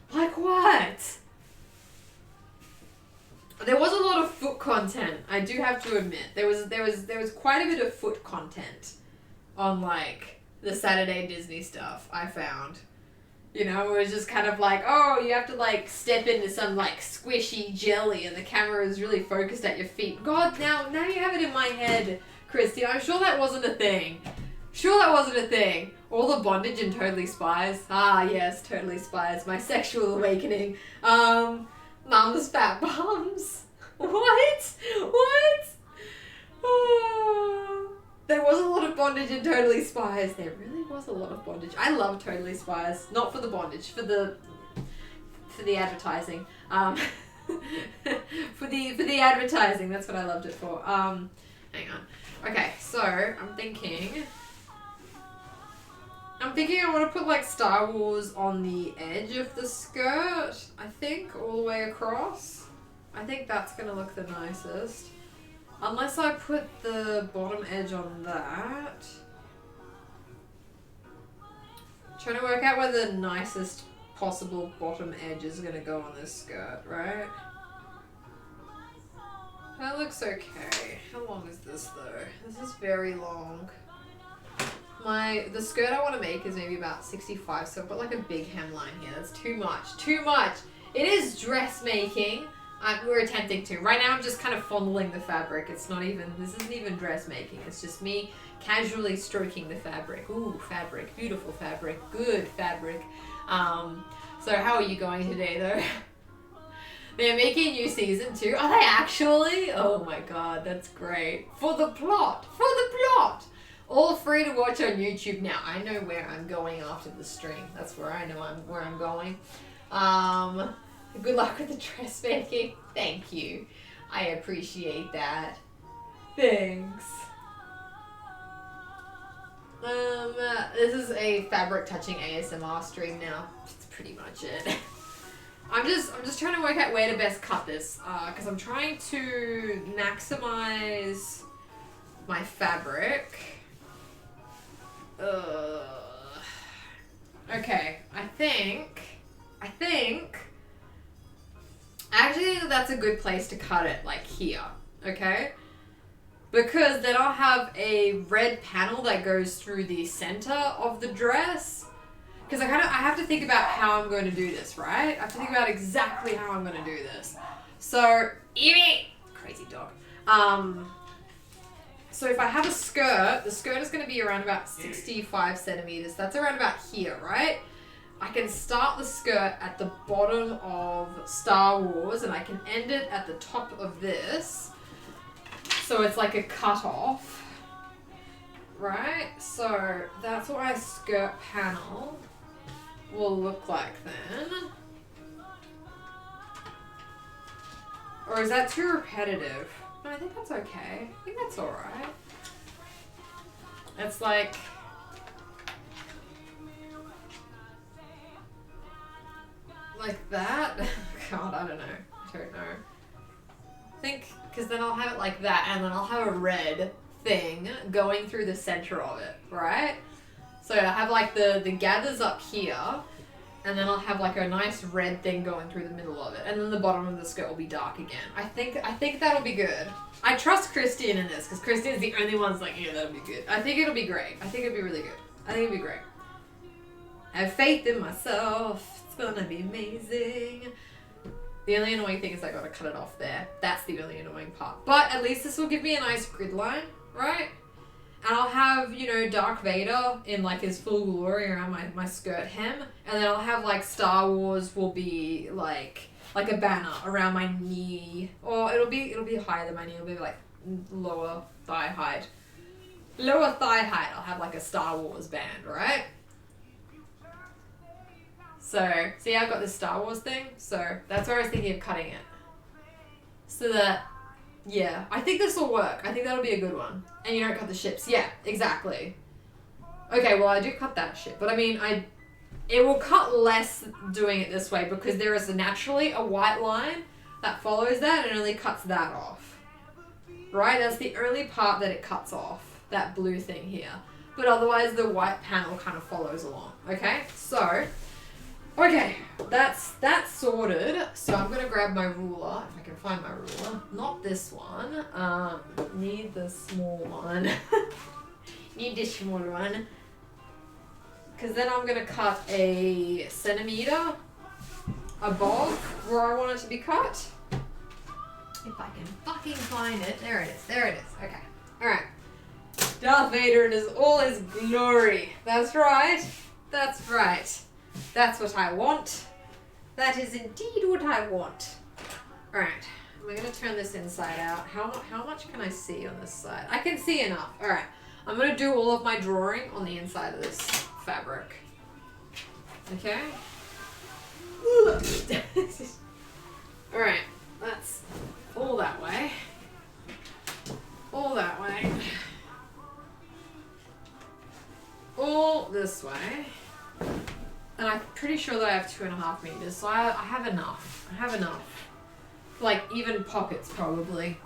There was a lot of foot content, I do have to admit. There was quite a bit of foot content on like the Saturday Disney stuff, I found. You know, it was just kind of like, oh, you have to like step into some like squishy jelly and the camera is really focused at your feet. God, now you have it in my head, Christy. I'm sure that wasn't a thing. All the bondage in Totally Spies. Ah, yes, Totally Spies. My sexual awakening. Mum's fat bums. What? What? Oh. There was a lot of bondage in Totally Spies. There really was a lot of bondage. I love Totally Spies. Not for the bondage, for the advertising. For the advertising, that's what I loved it for. Hang on. Okay, so I'm thinking I want to put like Star Wars on the edge of the skirt, I think, all the way across. I think that's going to look the nicest. Unless I put the bottom edge on that. Trying to work out where the nicest possible bottom edge is going to go on this skirt, right? That looks okay. How long is this though? This is very long. The skirt I want to make is maybe about 65, so I've got like a big hemline here. That's too much. Too much! It is dressmaking. We're attempting to. Right now I'm just kind of fondling the fabric. This isn't even dressmaking. It's just me casually stroking the fabric. Ooh, fabric. Beautiful fabric. Good fabric. So how are you going today though? They're making a new season 2. Are they actually? Oh my god, that's great. For the plot! For the plot! All free to watch on YouTube now. I know where I'm going after the stream. That's where I know where I'm going. Good luck with the dressmaking. Thank you. I appreciate that. Thanks. This is a fabric touching ASMR stream now. That's pretty much it. I'm just trying to work out where to best cut this, because I'm trying to maximize my fabric. Okay, I actually think that's a good place to cut it, like here, okay? Because then I'll have a red panel that goes through the center of the dress. Because I have to think about how I'm going to do this, right? I have to think about exactly how I'm going to do this. So, crazy dog. So if I have a skirt, the skirt is going to be around about 65 centimeters. That's around about here, right? I can start the skirt at the bottom of Star Wars and I can end it at the top of this. So it's like a cut off, right? So that's what my skirt panel will look like then. Or is that too repetitive? No, I think that's okay. I think that's alright. It's like... like that? God, I don't know. I don't know. I think, because then I'll have it like that, and then I'll have a red thing going through the center of it, right? So I have like the gathers up here, and then I'll have like a nice red thing going through the middle of it, and then the bottom of the skirt will be dark again. I think that'll be good. I trust Christian in this, because Christian's the only one's like, yeah, that'll be good. I think it'll be great. I think it'll be really good. I think it'll be great. I have faith in myself. It's gonna be amazing. The only annoying thing is I gotta cut it off there. That's the only annoying part. But at least this will give me a nice grid line, right? And I'll have, you know, Darth Vader in like his full glory around my skirt hem. And then I'll have like Star Wars will be like a banner around my knee. Or it'll be higher than my knee. It'll be like lower thigh height. Lower thigh height, I'll have like a Star Wars band, right? So, see, I've got this Star Wars thing. So that's where I was thinking of cutting it. So that, yeah, I think this will work. I think that'll be a good one. And you don't cut the ships. Yeah, exactly. Okay, well, I do cut that ship. But I mean, it will cut less doing it this way because there is naturally a white line that follows that and only cuts that off. Right? That's the only part that it cuts off. That blue thing here. But otherwise, the white panel kind of follows along. Okay? So... okay, that's sorted. So I'm gonna grab my ruler, if I can find my ruler. Not this one. Need the small one. Need the small one. Because then I'm gonna cut a centimeter above where I want it to be cut. If I can fucking find it. There it is. There it is. Okay. Alright. Darth Vader in all his glory. That's right. That's right. That's what I want. That is indeed what I want. Alright, I'm gonna turn this inside out. How much can I see on this side? I can see enough. Alright, I'm gonna do all of my drawing on the inside of this fabric. Okay? Alright, that's all that way. All that way. All this way. And I'm pretty sure that I have 2.5 meters, so I have enough. I have enough. Like, even pockets, probably.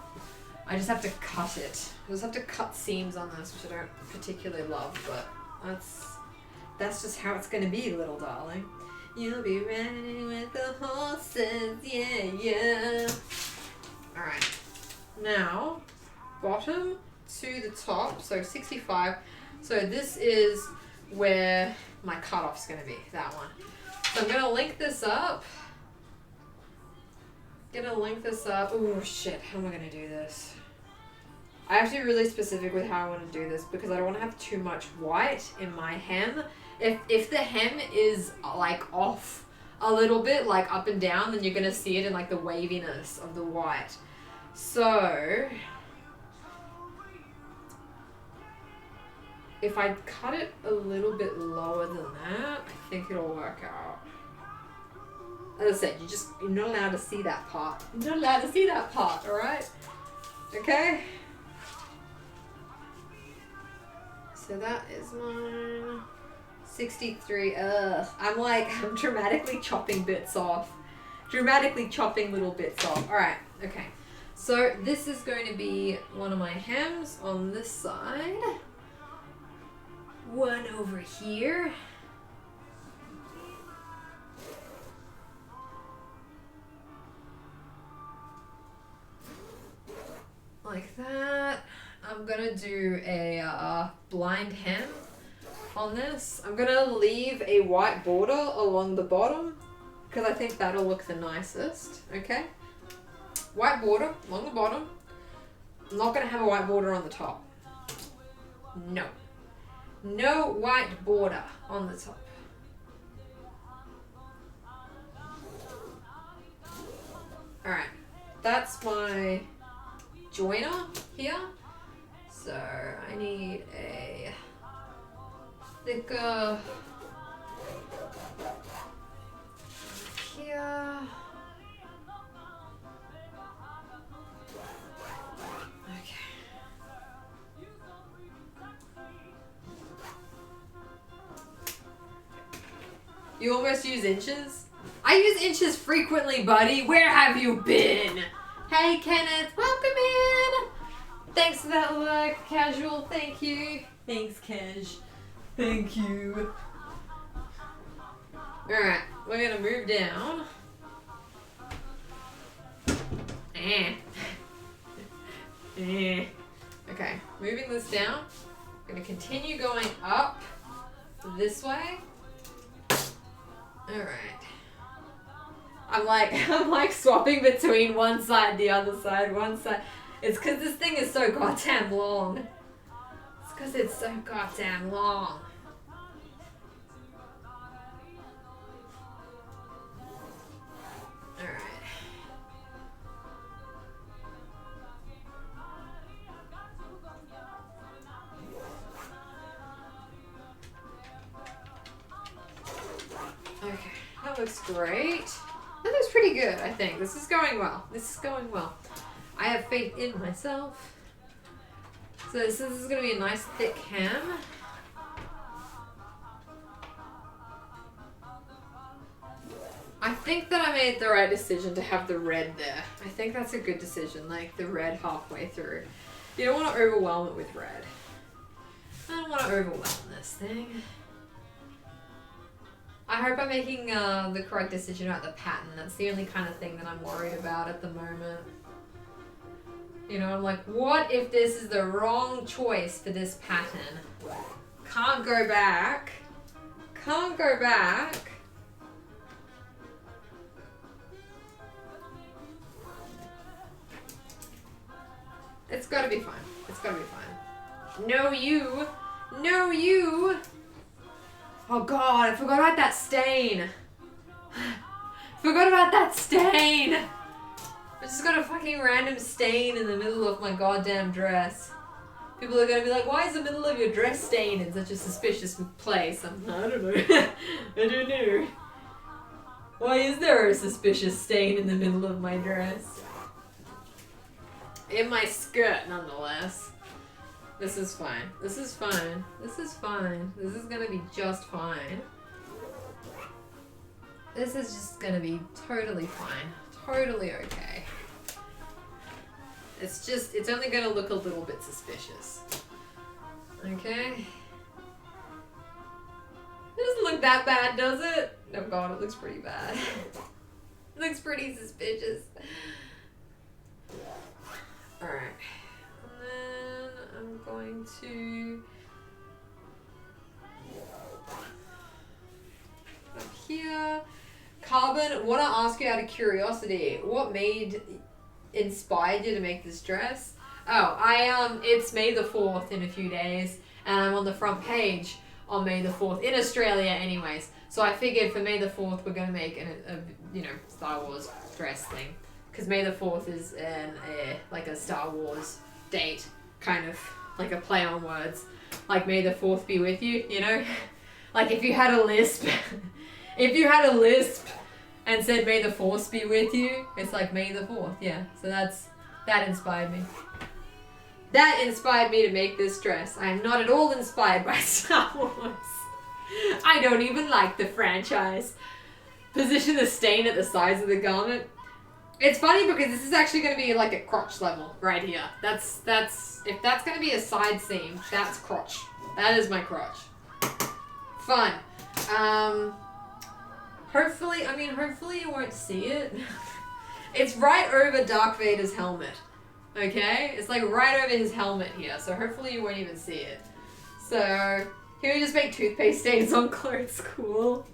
I just have to cut it. I just have to cut seams on this, which I don't particularly love, but that's just how it's gonna be, little darling. You'll be riding with the horses, yeah, yeah. Alright. Now, bottom to the top, so 65. So this is where my cutoff's gonna be, that one. So I'm gonna link this up. Oh shit, how am I gonna do this? I have to be really specific with how I want to do this because I don't want to have too much white in my hem. If the hem is like off a little bit, like up and down, then you're gonna see it in like the waviness of the white. So if I cut it a little bit lower than that, I think it'll work out. As I said, you're not allowed to see that part. You're not allowed to see that part, alright? Okay? So that is mine. 63. I'm dramatically chopping bits off. Dramatically chopping little bits off. Alright, okay. So this is going to be one of my hems on this side. One over here. Like that. I'm gonna do a blind hem on this. I'm gonna leave a white border along the bottom because I think that'll look the nicest. Okay? White border along the bottom. I'm not gonna have a white border on the top. No. No white border on the top. Alright. That's my joiner here. So I need a thicker here. Okay. You almost use inches? I use inches frequently, buddy. Where have you been? Hey, Kenneth. Welcome in. Thanks for that like, casual. Thank you. Thanks, Cash. Thank you. Alright, we're gonna move down. Okay, moving this down. I'm gonna continue going up this way. Alright. I'm like swapping between one side, the other side, one side. It's because this thing is so goddamn long. It's because it's so goddamn long. Alright. Okay, that looks great. That looks pretty good, I think. This is going well. This is going well. I have faith in myself. So this is going to be a nice thick hem. I think that I made the right decision to have the red there. I think that's a good decision, like the red halfway through. You don't want to overwhelm it with red. I don't want to overwhelm this thing. I hope I'm making the correct decision about the pattern. That's the only kind of thing that I'm worried about at the moment. You know, I'm like, what if this is the wrong choice for this pattern? Can't go back. Can't go back. It's gotta be fine. It's gotta be fine. No, you. No, you. Oh god, I forgot about that stain. Forgot about that stain. I just got a fucking random stain in the middle of my goddamn dress. People are gonna be like, why is the middle of your dress stained in such a suspicious place? I don't know. I don't know. Why is there a suspicious stain in the middle of my dress? In my skirt, nonetheless. This is fine. This is fine. This is fine. This is gonna be just fine. This is just gonna be totally fine. Totally okay. It's only gonna look a little bit suspicious. Okay? It doesn't look that bad, does it? Oh god, it looks pretty bad. It looks pretty suspicious. Alright. And then I'm going to... up here. Carbon, I want to ask you out of curiosity, what inspired you to make this dress? Oh, it's May the 4th in a few days, and I'm on the front page on May the 4th, in Australia anyways. So I figured for May the 4th we're going to make a Star Wars dress thing. Because May the 4th is like a Star Wars date, kind of like a play on words. Like May the 4th be with you, you know? Like if you had a lisp, and said May the 4th be with you, it's like May the 4th, yeah. So that inspired me. That inspired me to make this dress. I am not at all inspired by Star Wars. I don't even like the franchise. Position the stain at the sides of the garment. It's funny because this is actually going to be like at crotch level right here. That's if that's going to be a side seam, that's crotch. That is my crotch. Fun. Hopefully you won't see it. It's right over Darth Vader's helmet. Okay? It's like right over his helmet here, so hopefully you won't even see it. So, can we just make toothpaste stains on clothes cool?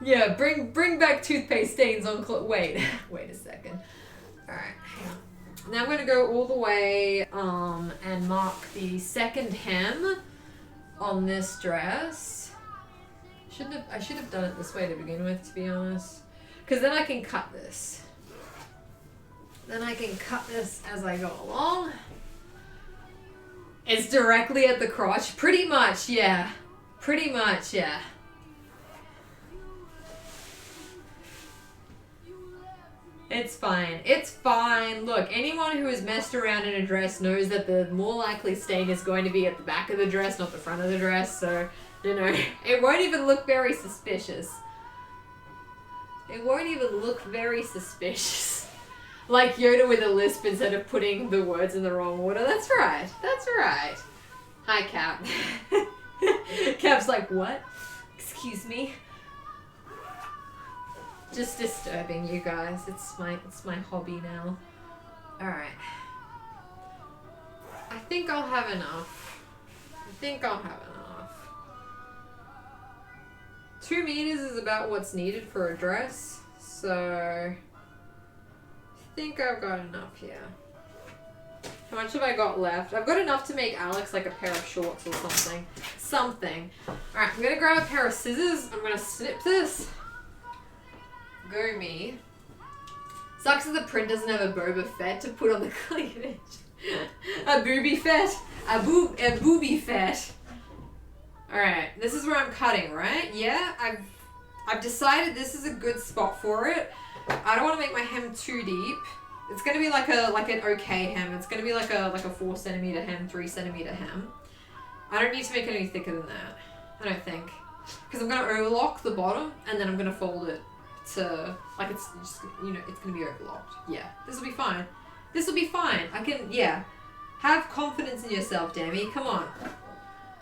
Yeah, bring back toothpaste stains on clothes. Wait a second. Alright, hang on. Now I'm going to go all the way and mark the second hem on this dress. I should have done it this way to begin with, to be honest. Because then I can cut this. Then I can cut this as I go along. It's directly at the crotch. Pretty much, yeah. Pretty much, yeah. It's fine. It's fine. Look, anyone who has messed around in a dress knows that the more likely stain is going to be at the back of the dress, not the front of the dress. So, you know, it won't even look very suspicious. It won't even look very suspicious. Like Yoda with a lisp instead of putting the words in the wrong order. That's right. That's right. Hi, Cap. Cap's like, what? Excuse me? Just disturbing you guys. It's my hobby now. Alright. I think I'll have enough. 2 meters is about what's needed for a dress. So I think I've got enough here. How much have I got left? I've got enough to make Alex like a pair of shorts or something. Alright, I'm gonna grab a pair of scissors. I'm gonna snip this. Go me. Sucks that the print doesn't have a Boba Fett to put on the cleavage. A booby fett. A booby fett. Alright, this is where I'm cutting, right? Yeah, I've decided this is a good spot for it. I don't want to make my hem too deep. It's gonna be like an okay hem. It's gonna be like a 4 centimeter hem, 3 centimeter hem. I don't need to make it any thicker than that. I don't think. Because I'm gonna overlock the bottom and then I'm gonna fold it to, like, it's just, you know, it's gonna be overlocked. Yeah, this will be fine. This will be fine. I can, yeah. Have confidence in yourself, Demi. Come on.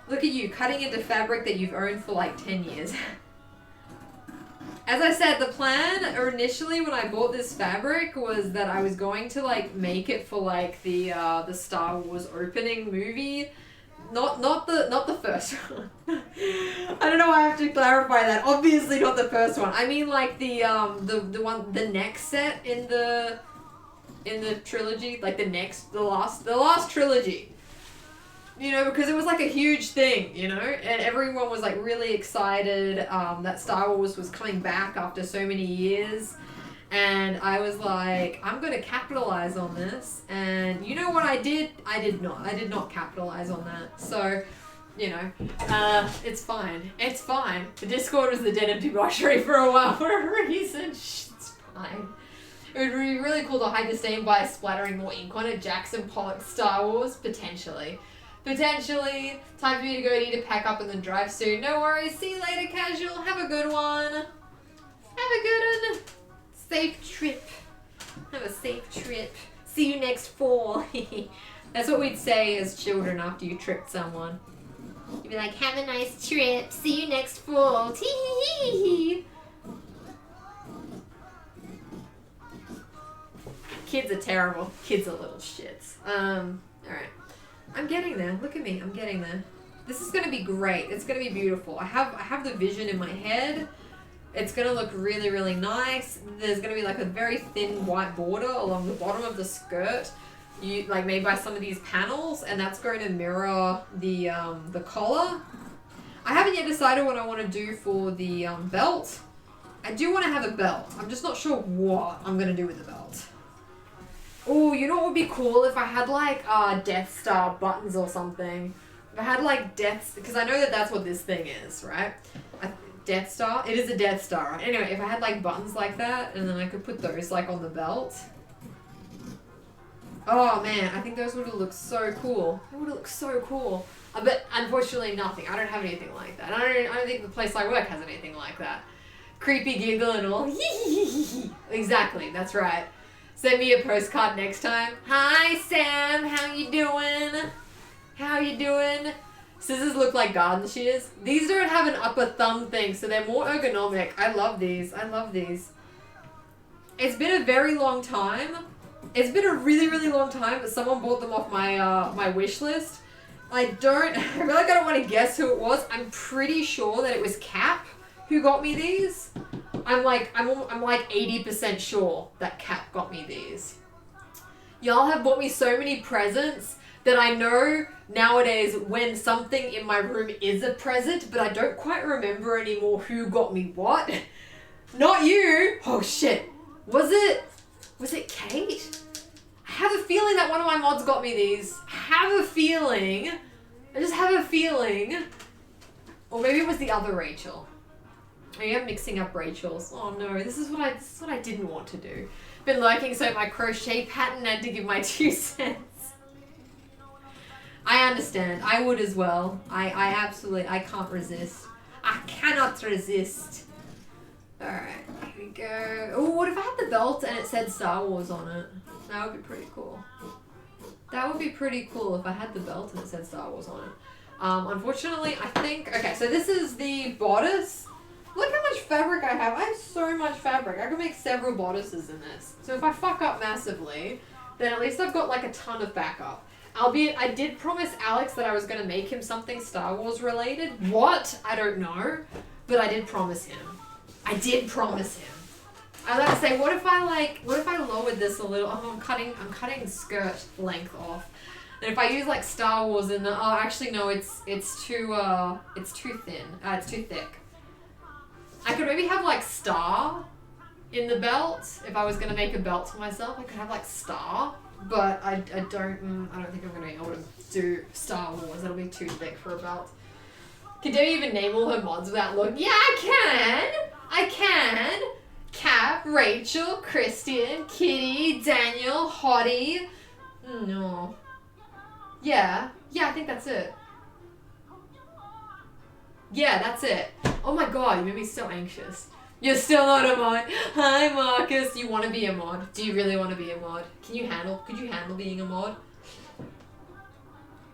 Look at you, cutting into fabric that you've owned for like 10 years. As I said, the plan initially when I bought this fabric was that I was going to like make it for like the Star Wars opening movie. Not the first one. I don't know why I have to clarify that. Obviously not the first one. I mean like the one, the next set in the trilogy, like the last trilogy. You know, because it was like a huge thing, you know, and everyone was like really excited that Star Wars was coming back after so many years. And I was like, I'm going to capitalize on this. And you know what I did? I did not capitalize on that. So, you know, it's fine. It's fine. The Discord was the dead empty washery for a while for a reason. It's fine. It would be really cool to hide the stain by splattering more ink on it. Jackson Pollock Star Wars? Potentially. Potentially. Time for me to go need to pack up and then drive soon. No worries. See you later, casual. Have a good one. Have a good one. Safe trip. Have a safe trip. See you next fall. That's what we'd say as children after you tripped someone. You'd be like, have a nice trip. See you next fall. Tee-hee-hee. Kids are terrible. Kids are little shits. Alright. I'm getting there. Look at me. I'm getting there. This is gonna be great. It's gonna be beautiful. I have the vision in my head. It's gonna look really, really nice. There's gonna be like a very thin white border along the bottom of the skirt. Like made by some of these panels, and that's going to mirror the collar. I haven't yet decided what I want to do for the belt. I do want to have a belt. I'm just not sure what I'm gonna do with the belt. Oh, you know what would be cool if I had like Death Star buttons or something. If I had like because I know that that's what this thing is, right? Death Star? It is a Death Star, right? Anyway, if I had like buttons like that, and then I could put those like on the belt. Oh man, I think those would have looked so cool. It would have looked so cool. But unfortunately nothing. I don't have anything like that. I don't think the place I work has anything like that. Creepy giggle and all. Exactly, that's right. Send me a postcard next time. Hi Sam, how you doing? How you doing? Scissors look like garden shears. These don't have an upper thumb thing, so they're more ergonomic. I love these. I love these. It's been a very long time. It's been a really, really long time, but someone bought them off my my wish list. I feel like I don't want to guess who it was. I'm pretty sure that it was Cap who got me these. I'm like 80% sure that Cap got me these. Y'all have bought me so many presents that I know nowadays when something in my room is a present, but I don't quite remember anymore who got me what. Not you. Oh shit. Was it Kate? I have a feeling that one of my mods got me these. I just have a feeling. Or maybe it was the other Rachel. I am mixing up Rachel's. Oh no, this is what I didn't want to do. Been lurking, so my crochet pattern had to give my 2 cents. I understand. I would as well. I can't resist. I cannot resist. Alright, here we go. Oh, what if I had the belt and it said Star Wars on it? That would be pretty cool. That would be pretty cool if I had the belt and it said Star Wars on it. Unfortunately, I think... Okay, so this is the bodice. Look how much fabric I have. I have so much fabric. I could make several bodices in this. So if I fuck up massively, then at least I've got like a ton of backup. Albeit, I did promise Alex that I was going to make him something Star Wars related. What? I don't know. But I did promise him. I did promise him. I was about to say, what if I lowered this a little? Oh, I'm cutting skirt length off. And if I use like Star Wars in the, oh, actually no, it's too thin. It's too thick. I could maybe have like Star in the belt. If I was gonna make a belt for myself, I could have like Star. But I don't think I'm gonna be able to do Star Wars. That'll be too thick for a belt. Can Debbie even name all her mods without looking? Yeah, I can. Cap, Rachel, Christian, Kitty, Daniel, Hottie. No. Yeah, I think that's it. Yeah, that's it. Oh my god, you made me so anxious. You're still not a mod. Hi Marcus, you want to be a mod? Do you really want to be a mod? Could you handle being a mod?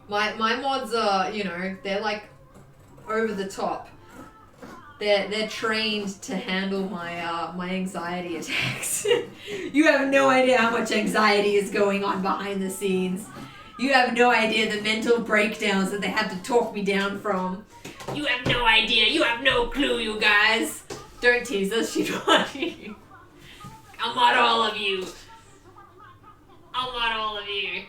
My mods are, you know, they're like over the top. They're trained to handle my anxiety attacks. You have no idea how much anxiety is going on behind the scenes. You have no idea the mental breakdowns that they have to talk me down from. You have no idea. You have no clue, you guys. Don't tease us, she's funny. I'll mod all of you.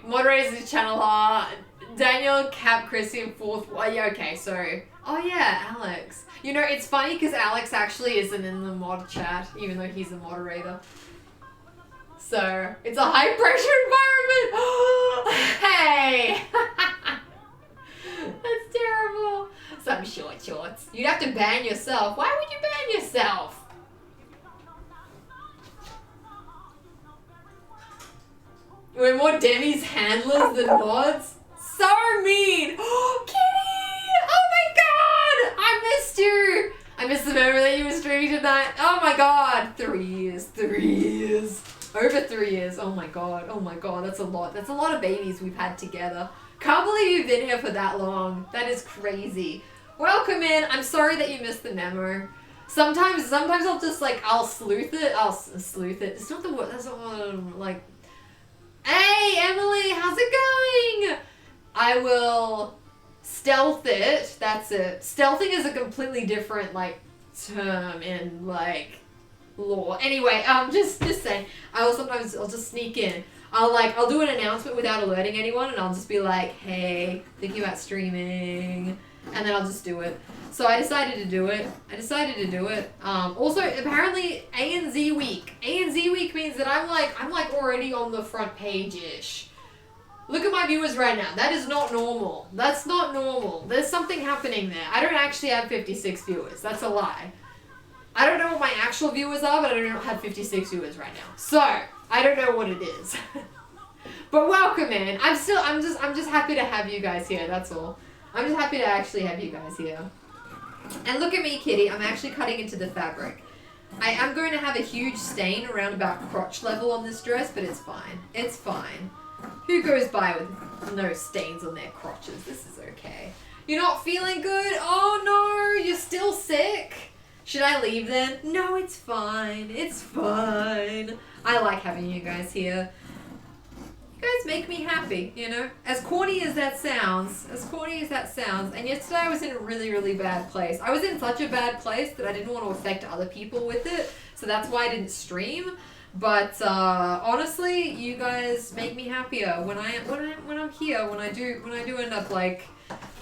Moderators the channel are Daniel, Cap, Chrissy, and fourth. Oh, yeah, okay, so. Oh yeah, Alex. You know, it's funny because Alex actually isn't in the mod chat, even though he's a moderator. So it's a high pressure environment. Hey, that's terrible. Some short shorts. You'd have to ban yourself. Why would you ban yourself? We're more Demi's handlers than mods. So mean. Kitty! Oh my god! I missed you. I missed the memory that you were streaming tonight. Oh my god. 3 years. 3 years. Over 3 years. Oh my god. Oh my god. That's a lot. That's a lot of babies we've had together. Can't believe you've been here for that long. That is crazy. Welcome in. I'm sorry that you missed the memo. Sometimes I'll just like, I'll sleuth it. I'll sleuth it. It's not the word. That's not what I'm like. Hey, Emily, how's it going? I will stealth it. That's it. Stealthing is a completely different, like, term in, like, law. Anyway, just saying. I'll just sneak in. I'll do an announcement without alerting anyone, and I'll just be like, hey, thinking about streaming, and then I'll just do it. So I decided to do it. Also, apparently, ANZ week. ANZ week means that I'm like already on the front page-ish. Look at my viewers right now. That is not normal. That's not normal. There's something happening there. I don't actually have 56 viewers. That's a lie. I don't know what my actual viewers are, but I don't have 56 viewers right now. So, I don't know what it is. But welcome in. I'm just happy to have you guys here, that's all. I'm just happy to actually have you guys here. And look at me, kitty. I'm actually cutting into the fabric. I am going to have a huge stain around about crotch level on this dress, but it's fine. It's fine. Who goes by with no stains on their crotches? This is okay. You're not feeling good? Oh no, you're still sick? Should I leave then? No, it's fine. It's fine. I like having you guys here. You guys make me happy, you know? As corny as that sounds, and yesterday I was in a really, really bad place. I was in such a bad place that I didn't want to affect other people with it, so that's why I didn't stream. But honestly, you guys make me happier when I'm here, when I do end up like,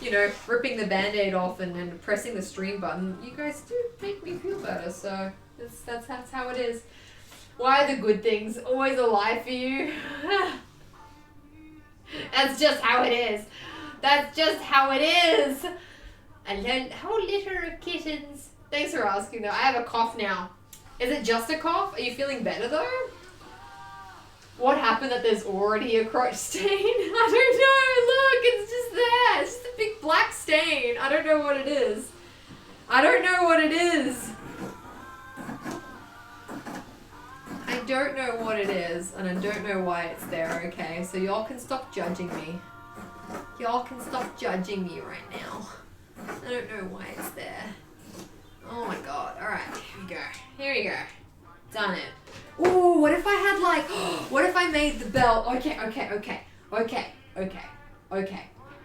you know, ripping the band-aid off and pressing the stream button. You guys do make me feel better, so that's how it is. Why are the good things always a lie for you? That's just how it is. That's just how it is. A whole litter of kittens. Thanks for asking though. I have a cough now. Is it just a cough? Are you feeling better though? What happened that there's already a crotch stain? I don't know. Look, it's just there. It's just a big black stain. I don't know what it is. I don't know what it is. I don't know what it is, and I don't know why it's there, okay? So y'all can stop judging me. Y'all can stop judging me right now. I don't know why it's there. Oh my god. Alright, here we go. Here we go. Done it. Ooh, what if I had like, what if I made the belt? Okay.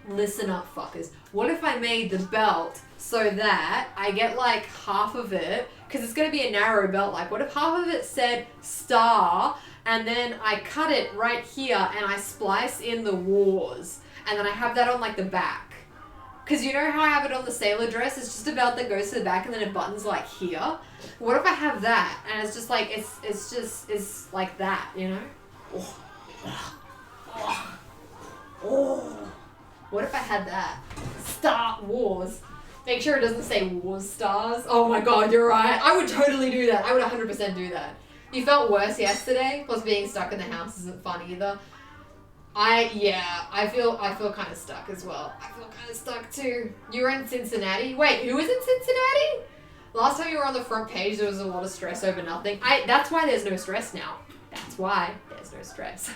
Listen up, fuckers. What if I made the belt so that I get like half of it, because it's going to be a narrow belt, like what if half of it said star, and then I cut it right here and I splice in the wars, and then I have that on like the back. Because you know how I have it on the sailor dress? It's just a belt that goes to the back and then it buttons like here. What if I have that and it's just like, it's like that, you know? What if I had that? Star Wars. Make sure it doesn't say Wars Stars. Oh my god, you're right. I would totally do that. I would 100% do that. You felt worse yesterday? Plus being stuck in the house isn't fun either. I feel kind of stuck as well. I feel kind of stuck too. You were in Cincinnati? Wait, who was in Cincinnati? Last time you were on the front page, there was a lot of stress over nothing. That's why there's no stress now. That's why there's no stress.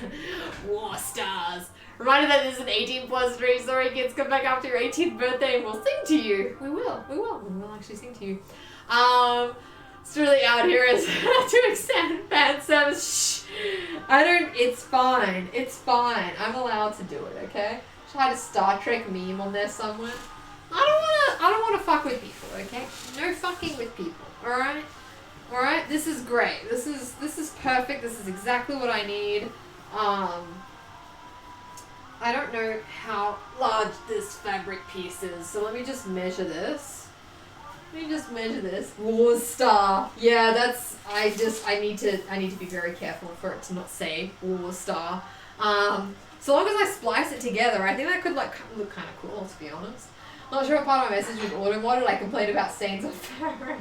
War Stars. Reminder that this is an 18+ stream. Sorry kids, come back after your 18th birthday and we'll sing to you. We will actually sing to you. It's really out here as to extend fan service. Shh. It's fine. I'm allowed to do it, okay? Just had a Star Trek meme on there somewhere. I don't wanna fuck with people, okay? No fucking with people, alright? Alright, this is great. This is perfect. This is exactly what I need. I don't know how large this fabric piece is, so let me just measure this. Let me just measure this. War star. Yeah, that's. I need to be very careful for it to not say war star. So long as I splice it together, I think that could like look kind of cool, to be honest. Not sure what part of my message was autumn. What did I complain about stains on fabric?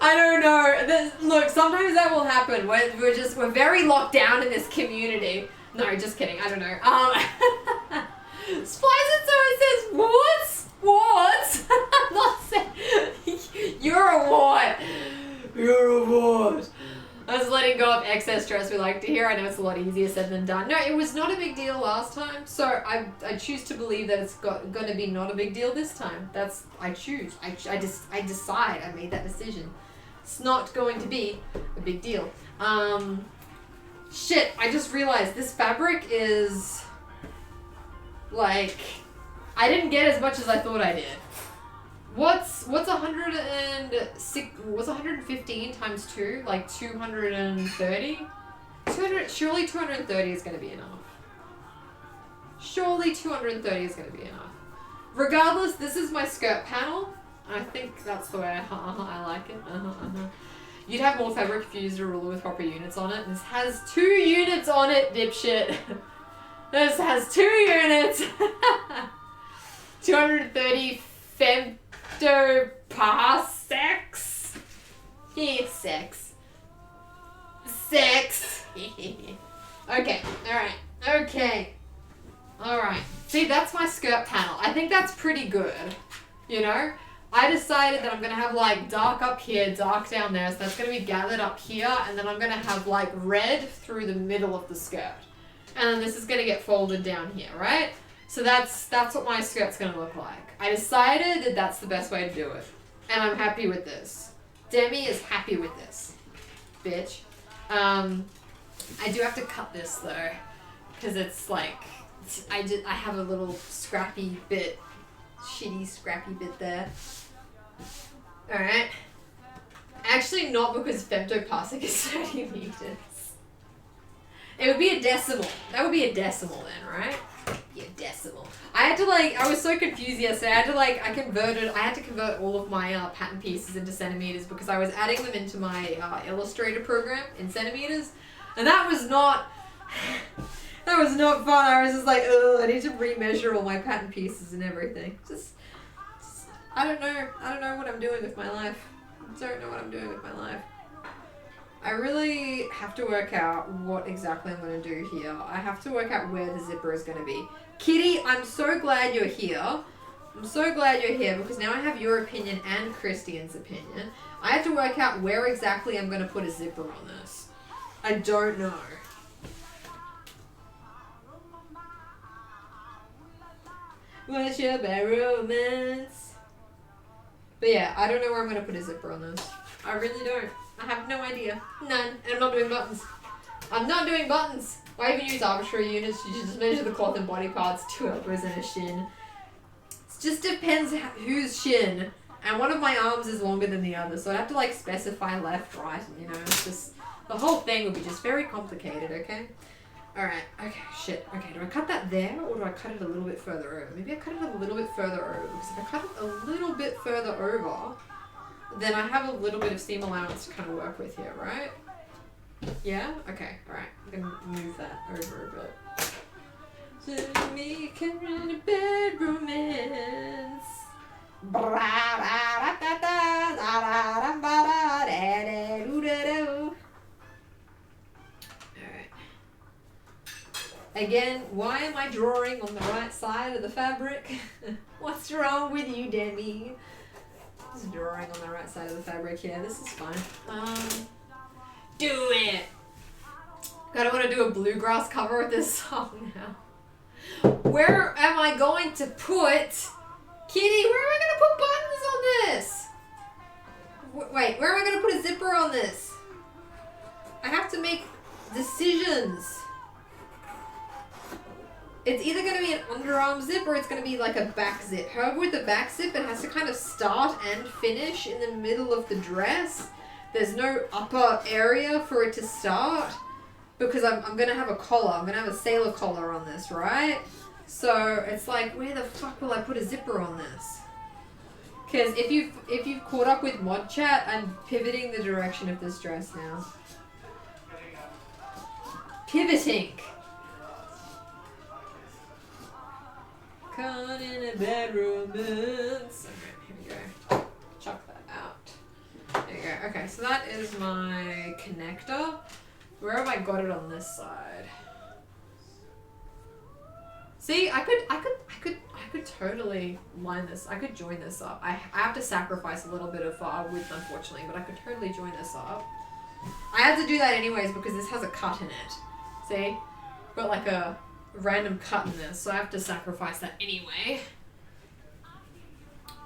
I don't know. Look, sometimes that will happen. We're very locked down in this community. No, just kidding. I don't know. Splice it so it says what? What? I'm not saying you're a what? You're a what? I was letting go of excess stress we like to hear. I know it's a lot easier said than done. No, it was not a big deal last time, so I choose to believe that it's going to be not a big deal this time. I choose. I decide. I made that decision. It's not going to be a big deal. Shit, I just realized this fabric is like I didn't get as much as I thought I did. What's 115 times 2? Like 230? Surely 230 is going to be enough. Surely 230 is going to be enough. Regardless, this is my skirt panel. I think that's the way I like it. You'd have more fabric if you used a ruler with proper units on it. This has 2 units on it, dipshit. This has 2 units. 230 femtoparsecs. Yeah, sex. Okay, alright. Okay. Alright. See, that's my skirt panel. I think that's pretty good. You know? I decided that I'm going to have like dark up here, dark down there. So that's going to be gathered up here. And then I'm going to have like red through the middle of the skirt. And then this is going to get folded down here, right? So that's what my skirt's going to look like. I decided that that's the best way to do it. And I'm happy with this. Demi is happy with this. Bitch. I do have to cut this though. Because it's like, I have a little scrappy bit. Shitty scrappy bit there. Alright. Actually not because femtoparsec is 30 meters. It would be a decimal. That would be a decimal then, right? Yeah, decimal. I had to I was so confused yesterday. I had to convert all of my pattern pieces into centimeters because I was adding them into my Illustrator program in centimeters. And that was not fun. I was just like, ugh, I need to remeasure all my pattern pieces and everything. I don't know what I'm doing with my life. I don't know what I'm doing with my life. I really have to work out what exactly I'm going to do here. I have to work out where the zipper is going to be. Kitty, I'm so glad you're here. I'm so glad you're here because now I have your opinion and Christian's opinion. I have to work out where exactly I'm going to put a zipper on this. I don't know. What's your bad romance? But yeah, I don't know where I'm going to put a zipper on this. I really don't. I have no idea. None. And I'm not doing buttons. I'm not doing buttons. Why even use arbitrary units? You should just measure the cloth and body parts, 2 elbows and a shin. It just depends whose shin. And one of my arms is longer than the other, so I'd have to specify left, right, and it's just, the whole thing would be just very complicated, okay? Alright, okay, shit. Okay, do I cut that there, or do I cut it a little bit further over? Maybe I cut it a little bit further over, because if I cut it a little bit further over, then I have a little bit of seam allowance to kind of work with here, right? Yeah? Okay, alright. I'm going to move that over a bit. To me, can run a bed romance. Alright. Again, why am I drawing on the right side of the fabric? What's wrong with you, Demi? Just drawing on the right side of the fabric here. This is fine. Do it! God, I want to do a bluegrass cover of this song now. Where am I going to put... Kitty, where am I going to put buttons on this? Wait, where am I going to put a zipper on this? I have to make decisions. It's either going to be an underarm zip or it's going to be like a back zip. However, with the back zip, it has to kind of start and finish in the middle of the dress. There's no upper area for it to start because I'm going to have a collar. I'm going to have a sailor collar on this, right? So it's like, where the fuck will I put a zipper on this? Because if you've caught up with mod chat, I'm pivoting the direction of this dress now. Pivoting. Caught in a bad romance. Okay, here we go. Chuck that out. There you go. Okay, so that is my connector. Where have I got it on this side? See, I could totally line this. I could join this up. I have to sacrifice a little bit of width, unfortunately, but I could totally join this up. I had to do that anyways because this has a cut in it. See? Got like a random cut in this, so I have to sacrifice that anyway.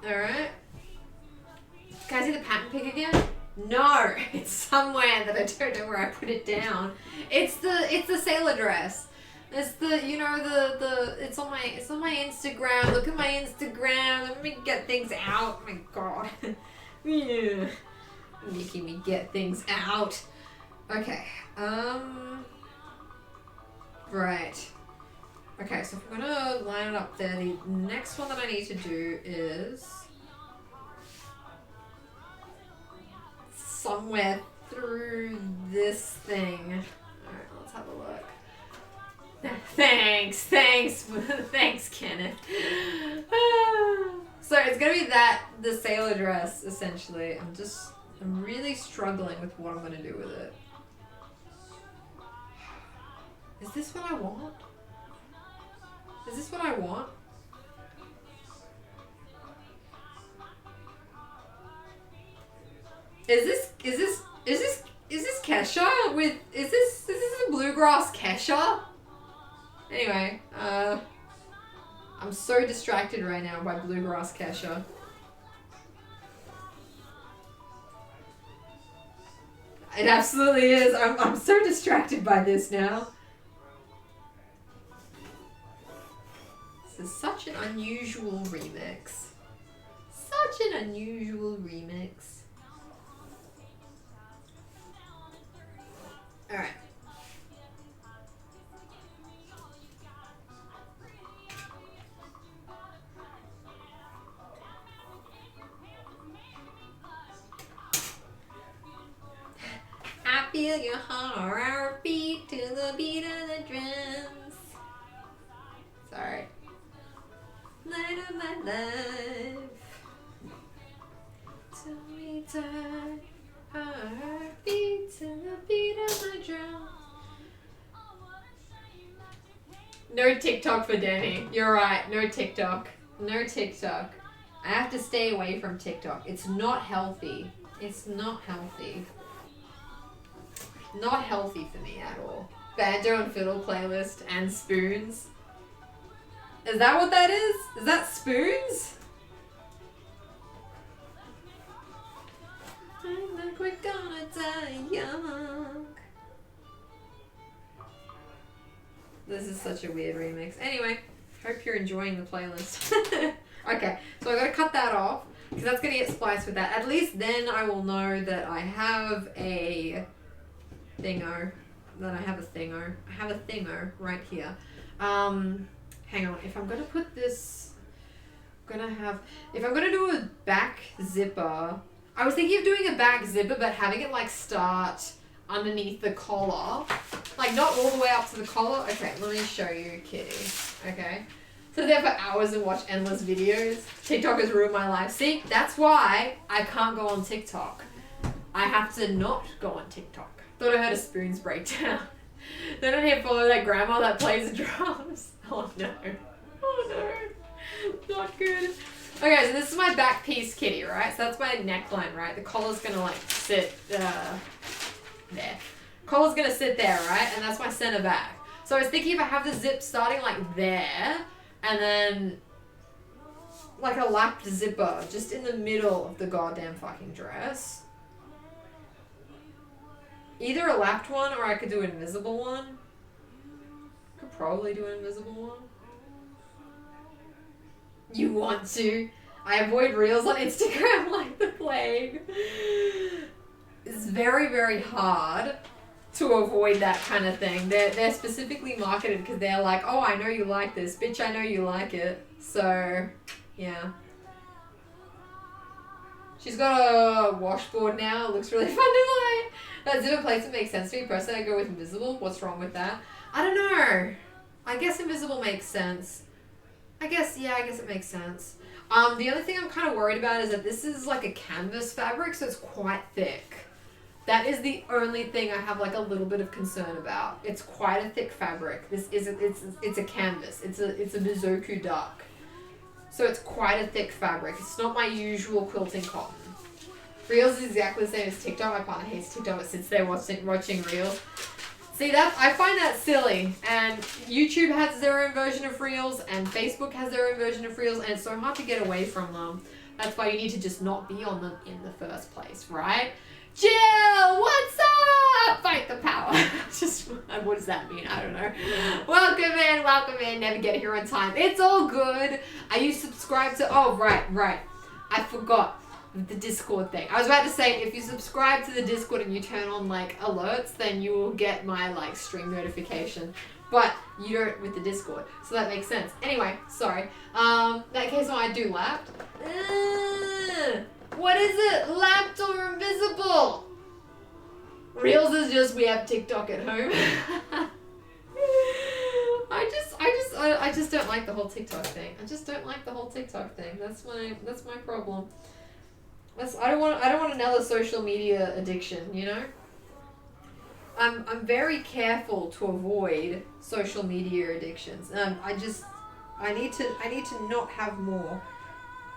Alright. Can I see the pattern pick again? No! It's somewhere that I don't know where I put it down. It's the sailor dress. It's the, you know, it's on my Instagram. Look at my Instagram. Let me get things out. Oh my god. Yeah. Making me get things out. Okay. Right. Okay, so if I'm gonna line it up there, the next one that I need to do is somewhere through this thing. Alright, let's have a look. Thanks, Kenneth. So it's gonna be the sailor dress, essentially. I'm really struggling with what I'm gonna do with it. Is this what I want? Is this what I want? Is this Kesha with, is this a bluegrass Kesha? Anyway, I'm so distracted right now by bluegrass Kesha. It absolutely is. I'm so distracted by this now. This is such an unusual remix. Such an unusual remix. Alright. I feel your heart beat to the beat of the drums. Sorry. Light of my life. Tell me time. Heart beat to the beat of the drum. No TikTok for Danny. You're right. No TikTok. No TikTok. I have to stay away from TikTok. It's not healthy. It's not healthy. Not healthy for me at all. Banjo and fiddle playlist and spoons. Is that what that is? Is that spoons? I think we're gonna die young. This is such a weird remix. Anyway, hope you're enjoying the playlist. Okay, so I gotta cut that off because that's gonna get spliced with that. At least then I will know that I have a thingo. That I have a thingo. I have a thingo right here. Hang on. If I'm gonna put this, if I'm gonna do a back zipper. I was thinking of doing a back zipper, but having it like start underneath the collar, like not all the way up to the collar. Okay, let me show you, kitty. Okay. Sit there for hours and watch endless videos. TikTok has ruined my life. See, that's why I can't go on TikTok. I have to not go on TikTok. Thought I heard a spoons breakdown. Then I hear follow that grandma that plays drums. Oh no. Oh no. Not good. Okay, so this is my back piece kitty, right? So that's my neckline, right? The collar's gonna like sit there. Collar's gonna sit there, right? And that's my center back. So I was thinking if I have the zip starting like there, and then like a lapped zipper just in the middle of the goddamn fucking dress. Either a lapped one or I could do an invisible one. Could probably do an invisible one. You want to? I avoid reels on Instagram like the plague. It's very, very hard to avoid that kind of thing. They're specifically marketed because they're like, oh, I know you like this. Bitch, I know you like it. So, yeah. She's got a washboard now. It looks really fun to play. That zipper placement makes sense to me. Personally, I go with invisible. What's wrong with that? I don't know. I guess invisible makes sense. I guess it makes sense. The other thing I'm kind of worried about is that this is like a canvas fabric, so it's quite thick. That is the only thing I have like a little bit of concern about. It's quite a thick fabric. This is it's a canvas. It's a Mizoku duck. So it's quite a thick fabric. It's not my usual quilting cotton. Reels is exactly the same as TikTok. My partner hates TikTok, but since they're watching Reels. See, I find that silly. And YouTube has their own version of Reels, and Facebook has their own version of Reels, and it's so hard to get away from them. That's why you need to just not be on them in the first place, right? Jill, what's up? Fight the power. Just, what does that mean? I don't know. Welcome in. Never get here on time. It's all good. Are you subscribed to, oh, right. I forgot the Discord thing. I was about to say, if you subscribe to the Discord and you turn on like alerts, then you will get my like stream notification. But you don't with the Discord. So that makes sense. Anyway, sorry. That case when I do lapped. What is it? Lapped or invisible? Reels is just we have TikTok at home. I just don't like the whole TikTok thing. That's my problem. I don't want another social media addiction, you know? I'm very careful to avoid social media addictions. I need to not have more,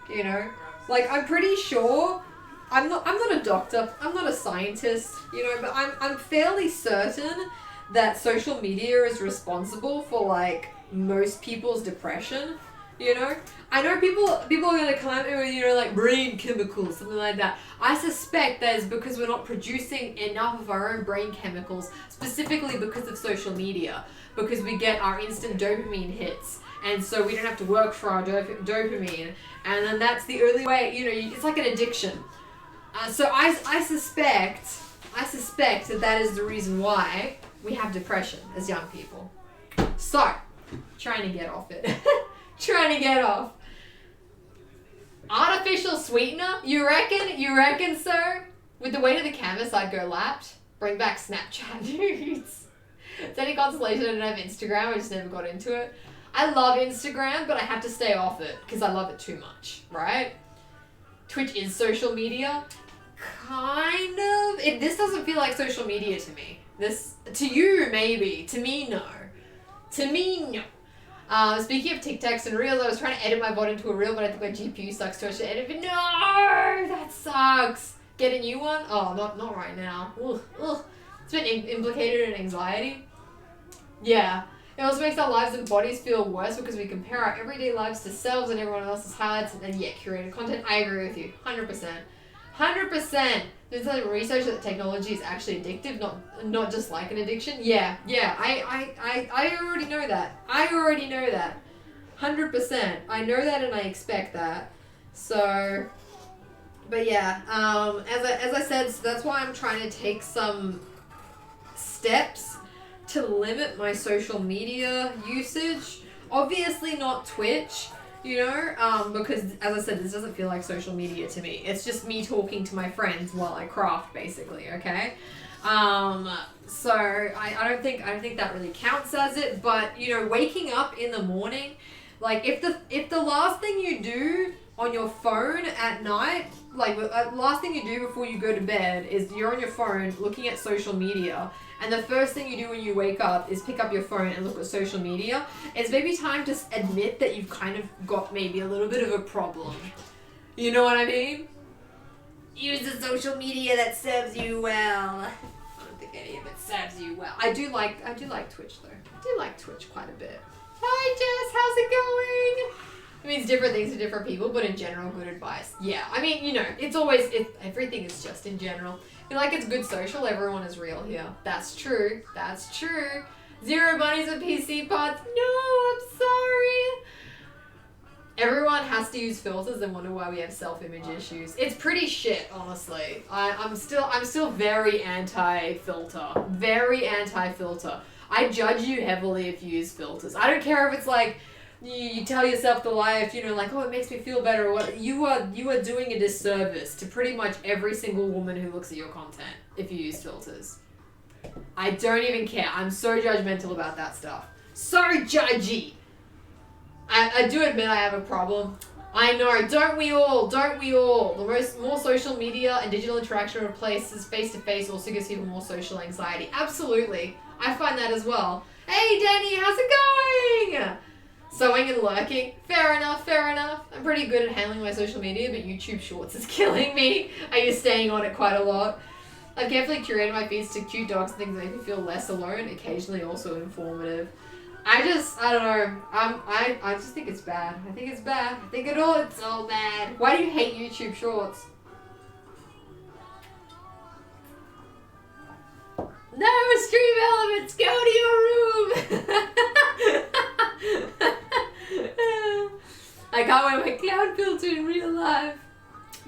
you know? Like, I'm pretty sure, I'm not a doctor, I'm not a scientist, you know, but I'm fairly certain that social media is responsible for, like, most people's depression, you know? I know people are going to come at me with, you know, like, brain chemicals, something like that. I suspect that is because we're not producing enough of our own brain chemicals, specifically because of social media, because we get our instant dopamine hits. And so we don't have to work for our dopamine. And then that's the only way, you know, it's like an addiction. So I suspect that is the reason why we have depression as young people. So, trying to get off it. Artificial sweetener? You reckon, sir? With the weight of the canvas, I'd go lapped. Bring back Snapchat nudes. It's any consolation, I don't have Instagram, I just never got into it. I love Instagram, but I have to stay off it because I love it too much, right? Twitch is social media. Kind of. This doesn't feel like social media to me. To you, maybe. To me, no. Speaking of TikToks and Reels, I was trying to edit my bot into a Reel, but I think my GPU sucks, so I should edit it. No! That sucks! Get a new one? Oh, not right now. Ugh. It's been implicated in anxiety. Yeah. It also makes our lives and bodies feel worse because we compare our everyday lives to selves and everyone else's highlights and then curated content. I agree with you. 100%. 100%. There's like research that technology is actually addictive, not just like an addiction. Yeah. I already know that. 100%. I know that and I expect that. So, but yeah, as I said, so that's why I'm trying to take some steps to limit my social media usage. Obviously not Twitch, you know, because as I said, this doesn't feel like social media to me. It's just me talking to my friends while I craft, basically, okay? So I don't think that really counts as it, but you know, waking up in the morning, like if the last thing you do on your phone at night, like last thing you do before you go to bed is you're on your phone looking at social media, and the first thing you do when you wake up is pick up your phone and look at social media, it's maybe time to admit that you've kind of got maybe a little bit of a problem. You know what I mean? Use the social media that serves you well. I don't think any of it serves you well. I do like Twitch though. I do like Twitch quite a bit. Hi Jess, how's it going? It means different things to different people, but in general, good advice. Yeah, I mean, you know, everything is just in general. I feel like it's good social, everyone is real here. That's true. 0 bunnies and PC pods. No, I'm sorry. Everyone has to use filters and wonder why we have self-image issues. It's pretty shit, honestly. I'm still very anti-filter. Very anti-filter. I judge you heavily if you use filters. I don't care if it's like you tell yourself the lie if like, oh, it makes me feel better or what. You are doing a disservice to pretty much every single woman who looks at your content if you use filters. I don't even care. I'm so judgmental about that stuff. So judgy. I do admit I have a problem. I know, don't we all? Don't we all? More social media and digital interaction replaces face-to-face also gives people more social anxiety. Absolutely. I find that as well. Hey Danny, how's it going? Sewing and lurking. Fair enough, fair enough. I'm pretty good at handling my social media, but YouTube Shorts is killing me. I use staying on it quite a lot. I've carefully curated my feeds to cute dogs and things that make me feel less alone, occasionally also informative. I don't know. I just think it's bad. I think it's bad. I think it's all bad. Why do you hate YouTube Shorts? No, stream elements, go to your room. I can't wear my cloud filter in real life.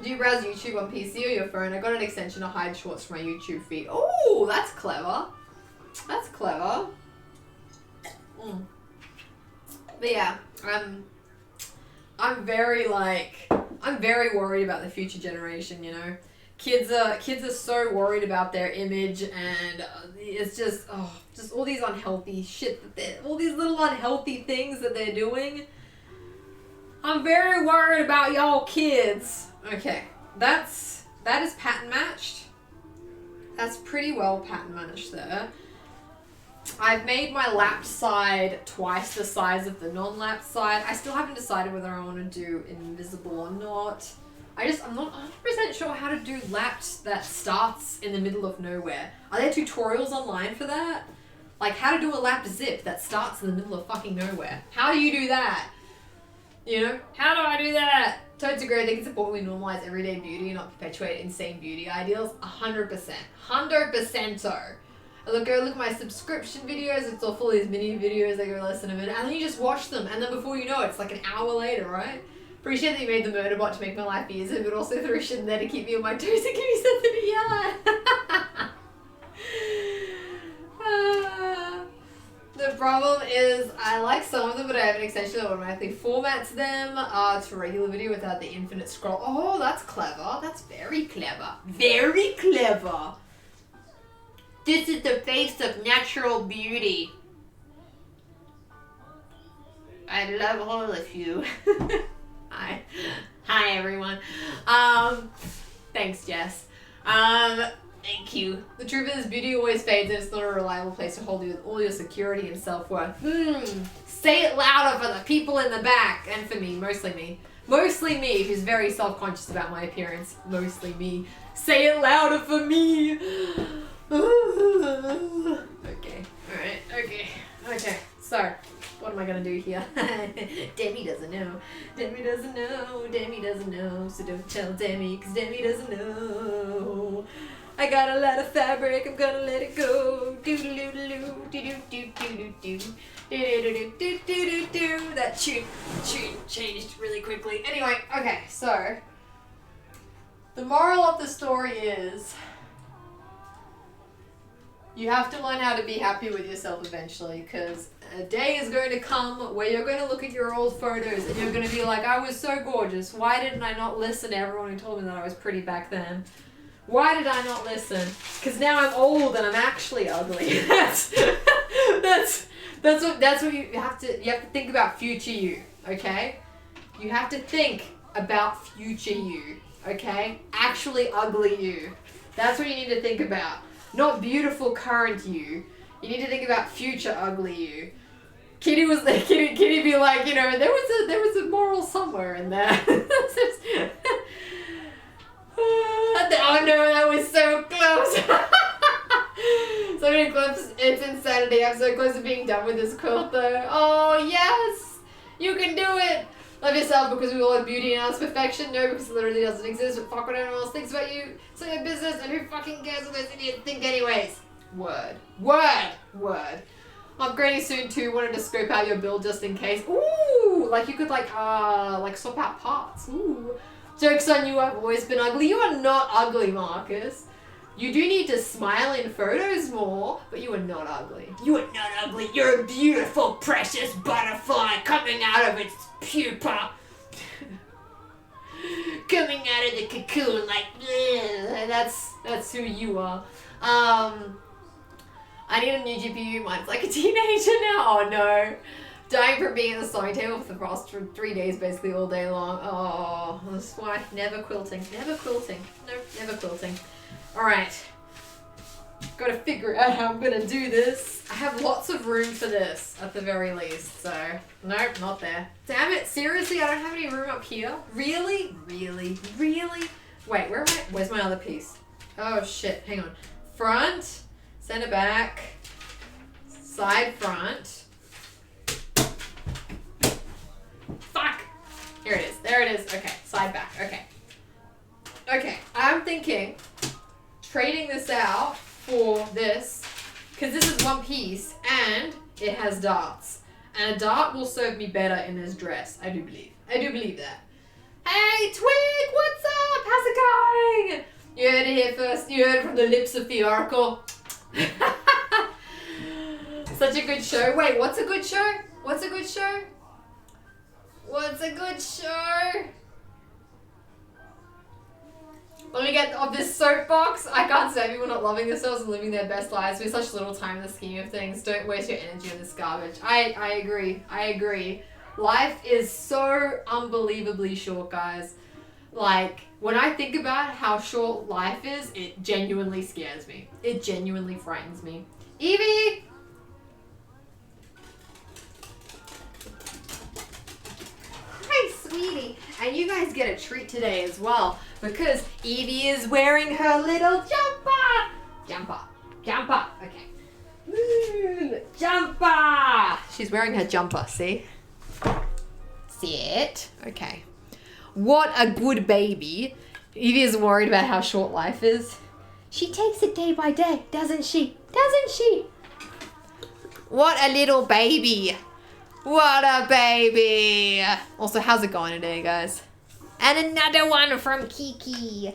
Do you browse YouTube on PC or your phone? I got an extension to hide shorts from my YouTube feed. Oh, that's clever. That's clever. But yeah, I'm very worried about the future generation, you know. Kids are so worried about their image, and it's just all these unhealthy shit all these little unhealthy things that they're doing. I'm very worried about y'all kids. Okay, that is pattern matched. That's pretty well pattern matched there. I've made my lapped side twice the size of the non-lapped side. I still haven't decided whether I want to do invisible or not. I'm not 100% sure how to do lapped that starts in the middle of nowhere. Are there tutorials online for that? Like how to do a lapped zip that starts in the middle of fucking nowhere. How do you do that? You know? How do I do that? Totes agree. I think it's important we normalize everyday beauty and not perpetuate insane beauty ideals. 100%. 100%. Go look at my subscription videos. It's all full of these mini videos. I go less than a minute, and then you just watch them, and then before you know it, it's like an hour later, right? Appreciate that you made the murder bot to make my life easier, but also threw shit in there to keep me on my toes and give me something to yell at. The problem is I like some of them, but I have an extension that automatically formats them to regular video without the infinite scroll. Oh, that's clever. That's very clever. Very clever. This is the face of natural beauty. I love all of you. Hi everyone. Thanks Jess. Thank you. The truth is beauty always fades, and it's not a reliable place to hold you with all your security and self-worth. Say it louder for the people in the back, and for me, mostly me. Mostly me, who's very self-conscious about my appearance. Mostly me. Say it louder for me. Okay. Alright. Okay. So, what am I gonna do here? Demi doesn't know. Demi doesn't know. So don't tell Demi, cause Demi doesn't know. I got a lot of fabric, I'm gonna let it go. That tune changed really quickly. Anyway, okay, so the moral of the story is you have to learn how to be happy with yourself eventually, because a day is going to come where you're going to look at your old photos and you're going to be like, I was so gorgeous. Why didn't I not listen to everyone who told me that I was pretty back then? Why did I not listen? Because now I'm old and I'm actually ugly. that's what you have to think about future you, okay? You have to think about future you, okay? Actually ugly you. That's what you need to think about. Not beautiful current you. You need to think about future ugly you. Kitty be like, you know, there was a moral somewhere in there. Oh no, that was so close. So many clips, it's insanity. I'm so close to being done with this quilt though. Oh yes, you can do it. Love yourself because we all have beauty in us. Perfection, no, because it literally doesn't exist. But fuck what everyone else thinks about you. It's your business, and who fucking cares what those idiots think anyways? Word. Upgrading soon too. Wanted to scope out your build just in case. Ooh, like you could like swap out parts. Ooh. Joke's on you, I've always been ugly. You are not ugly, Marcus. You do need to smile in photos more, but you are not ugly. You are not ugly. You're a beautiful, precious butterfly coming out of its pupa. Coming out of the cocoon like, that's who you are. I need a new GPU. Mine's like a teenager now. Oh no. Dying from being at the sewing table for the past 3 days, basically all day long. Oh, that's why. Never quilting. Never quilting. No, never quilting. Alright. Gotta figure out how I'm gonna do this. I have lots of room for this, at the very least, so... Nope, not there. Damn it, seriously, I don't have any room up here? Really? Really? Really? Wait, where am I? Where's my other piece? Oh shit, hang on. Front, center back, side front. Fuck! Here it is, there it is. Okay, side back, okay. Okay, I'm thinking trading this out for this, because this is one piece and it has darts. And a dart will serve me better in this dress, I do believe. I do believe that. Hey, Twig, what's up? How's it going? You heard it here first. You heard it from the lips of the oracle. Such a good show. Wait, what's a good show? What's a good show? What's a good show? Let me get off this soapbox. I can't say people not loving themselves and living their best lives with such little time in the scheme of things. Don't waste your energy on this garbage. I agree. I agree. Life is so unbelievably short, guys. Like, when I think about how short life is, it genuinely scares me. It genuinely frightens me. Evie! Hi, sweetie. And you guys get a treat today as well, because Evie is wearing her little jumper. Jumper. Okay. Jumper. She's wearing her jumper, see? See it? Okay. What a good baby. Evie is worried about how short life is. She takes it day by day, doesn't she? Doesn't she? What a little baby. What a baby. Also, how's it going today, guys? And another one from Kiki.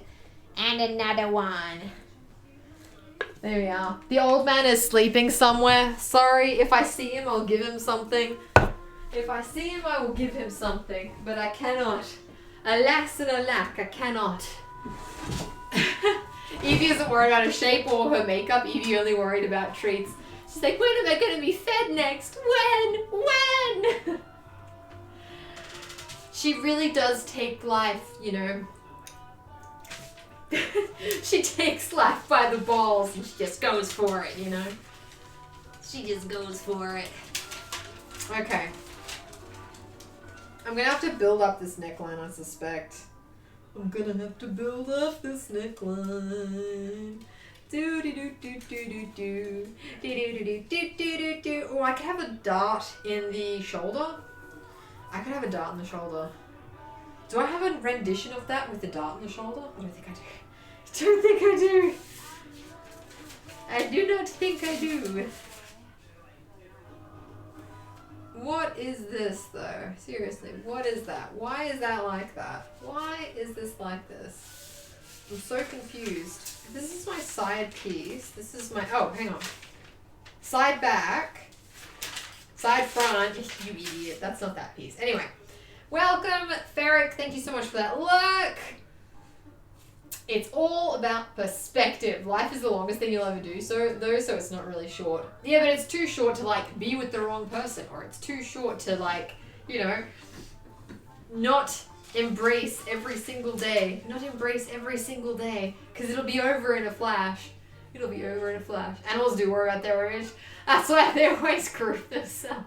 And another one. There we are. The old man is sleeping somewhere. Sorry, if I see him, I'll give him something. If I see him, I will give him something. But I cannot. Alas and alack, I cannot. Evie isn't worried about her shape or her makeup. Evie only worried about treats. She's like, when am I going to be fed next? When? She really does take life, you know. She takes life by the balls and she just goes for it, you know. She just goes for it. Okay. I'm going to have to build up this neckline, I suspect. I'm going to have to build up this neckline. Do do do do do do do do do do do do. Oh, I could have a dart in the shoulder. I could have a dart in the shoulder. Do I have a rendition of that with the dart in the shoulder? I don't think I do. I don't think I do. I do not think I do. What is this though? Seriously, what is that? Why is that like that? Why is this like this? I'm so confused. This is my side piece. This is my, oh, hang on. Side back. Side front. You idiot. That's not that piece. Anyway. Welcome, Ferric. Thank you so much for that. Look! It's all about perspective. Life is the longest thing you'll ever do, so it's not really short. Yeah, but it's too short to, like, be with the wrong person, or it's too short to, like, you know, not embrace every single day. Not embrace every single day, because it'll be over in a flash. It'll be over in a flash. Animals do worry about their image. That's why they always groom themselves.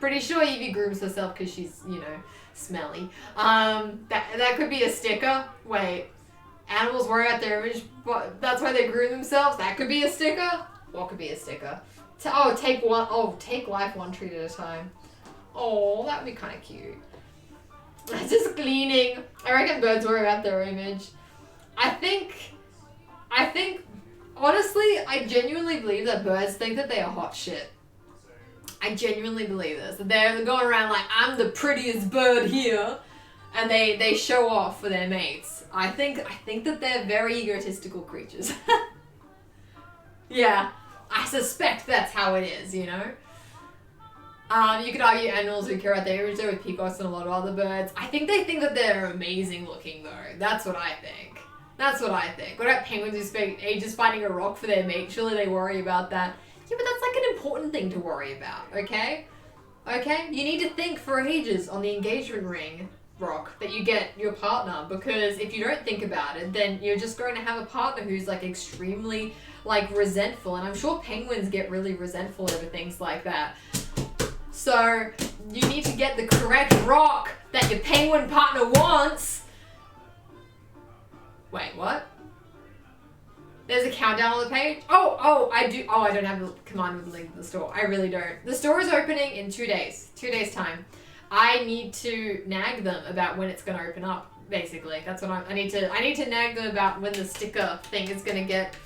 Pretty sure Evie grooms herself because she's, you know, smelly. That could be a sticker. Wait. Animals worry about their image, but that's why they groom themselves? That could be a sticker? What could be a sticker? Take life one treat at a time. Oh, that would be kind of cute. Just cleaning. I reckon birds worry about their image. I think, honestly, I genuinely believe that birds think that they are hot shit. I genuinely believe this. That they're going around like, I'm the prettiest bird here, and they show off for their mates. I think that they're very egotistical creatures. Yeah, I suspect that's how it is, you know? You could argue animals who care about their image with peacocks and a lot of other birds. I think they think that they're amazing looking though. That's what I think. That's what I think. What about penguins who spend ages finding a rock for their mate? Surely they worry about that. Yeah, but that's like an important thing to worry about, okay? Okay? You need to think for ages on the engagement ring rock that you get your partner, because if you don't think about it, then you're just going to have a partner who's like extremely like resentful, and I'm sure penguins get really resentful over things like that. So you need to get the correct rock that your penguin partner wants. Wait, what? There's a countdown on the page? I don't have the command with the link to the store. I really don't. The store is opening in 2 days. 2 days time. I need to nag them about when it's going to open up, basically. That's what I need to nag them about when the sticker thing is going to get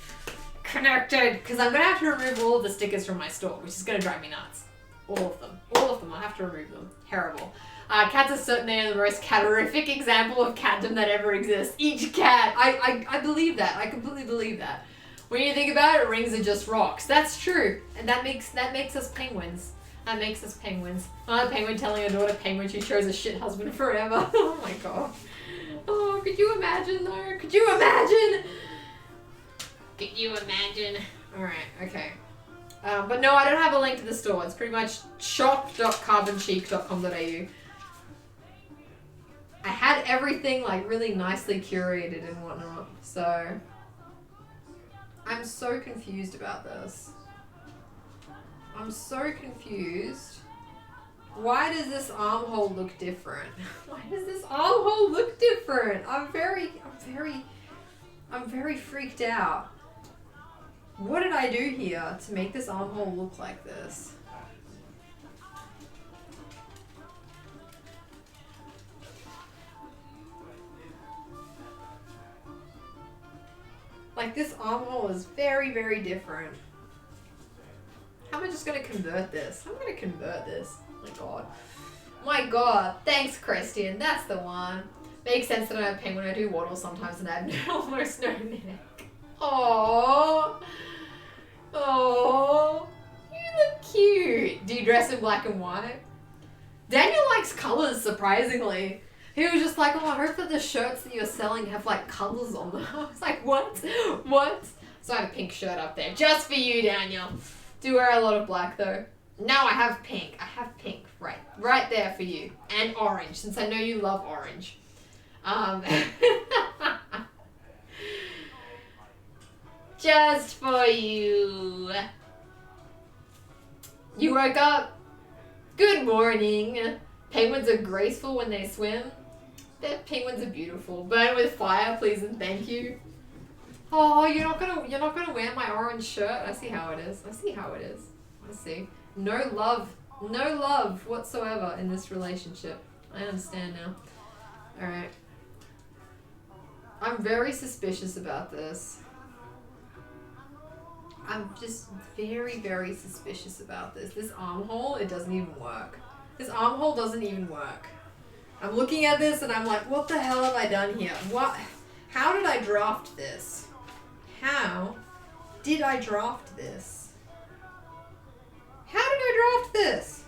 connected, because I'm going to have to remove all of the stickers from my store, which is going to drive me nuts. All of them. I have to remove them. Terrible. Cats are certainly the most catorific example of catdom that ever exists. Each cat. I believe that. I completely believe that. When you think about it, rings are just rocks. That's true. And that makes us penguins. That makes us penguins. A penguin telling a daughter penguin she chose a shit husband forever. Oh my god. Oh, could you imagine though? Could you imagine? Could you imagine? Alright, okay. But no, I don't have a link to the store. It's pretty much shop.carbonchic.com.au. I had everything like really nicely curated and whatnot, so I'm so confused about this. I'm so confused. Why does this armhole look different? Why does this armhole look different? I'm very freaked out. What did I do here to make this armhole look like this? Like, this armhole is very, very different. How am I just gonna convert this? I'm gonna convert this. Oh my god. My god. Thanks, Christian. That's the one. Makes sense that I have penguin. I do waddle sometimes and I have almost no neck. Aww. Oh, you look cute. Do you dress in black and white? Daniel likes colors, surprisingly. He was just like, oh, I hope that the shirts that you're selling have like colors on them. I was like, what? What? So I have a pink shirt up there just for you, Daniel. Do wear a lot of black though. No, I have pink. I have pink right there for you. And orange, since I know you love orange. Just for you. You woke up. Good morning. Penguins are graceful when they swim. Penguins are beautiful. Burn with fire, please and thank you. Oh, you're not gonna wear my orange shirt. I see how it is. I see. No love whatsoever in this relationship. I understand now. All right. I'm very suspicious about this. I'm just very, very suspicious about this. This armhole, it doesn't even work. This armhole doesn't even work. I'm looking at this and I'm like, what the hell have I done here? What? How did I draft this? How did I draft this? How did I draft this?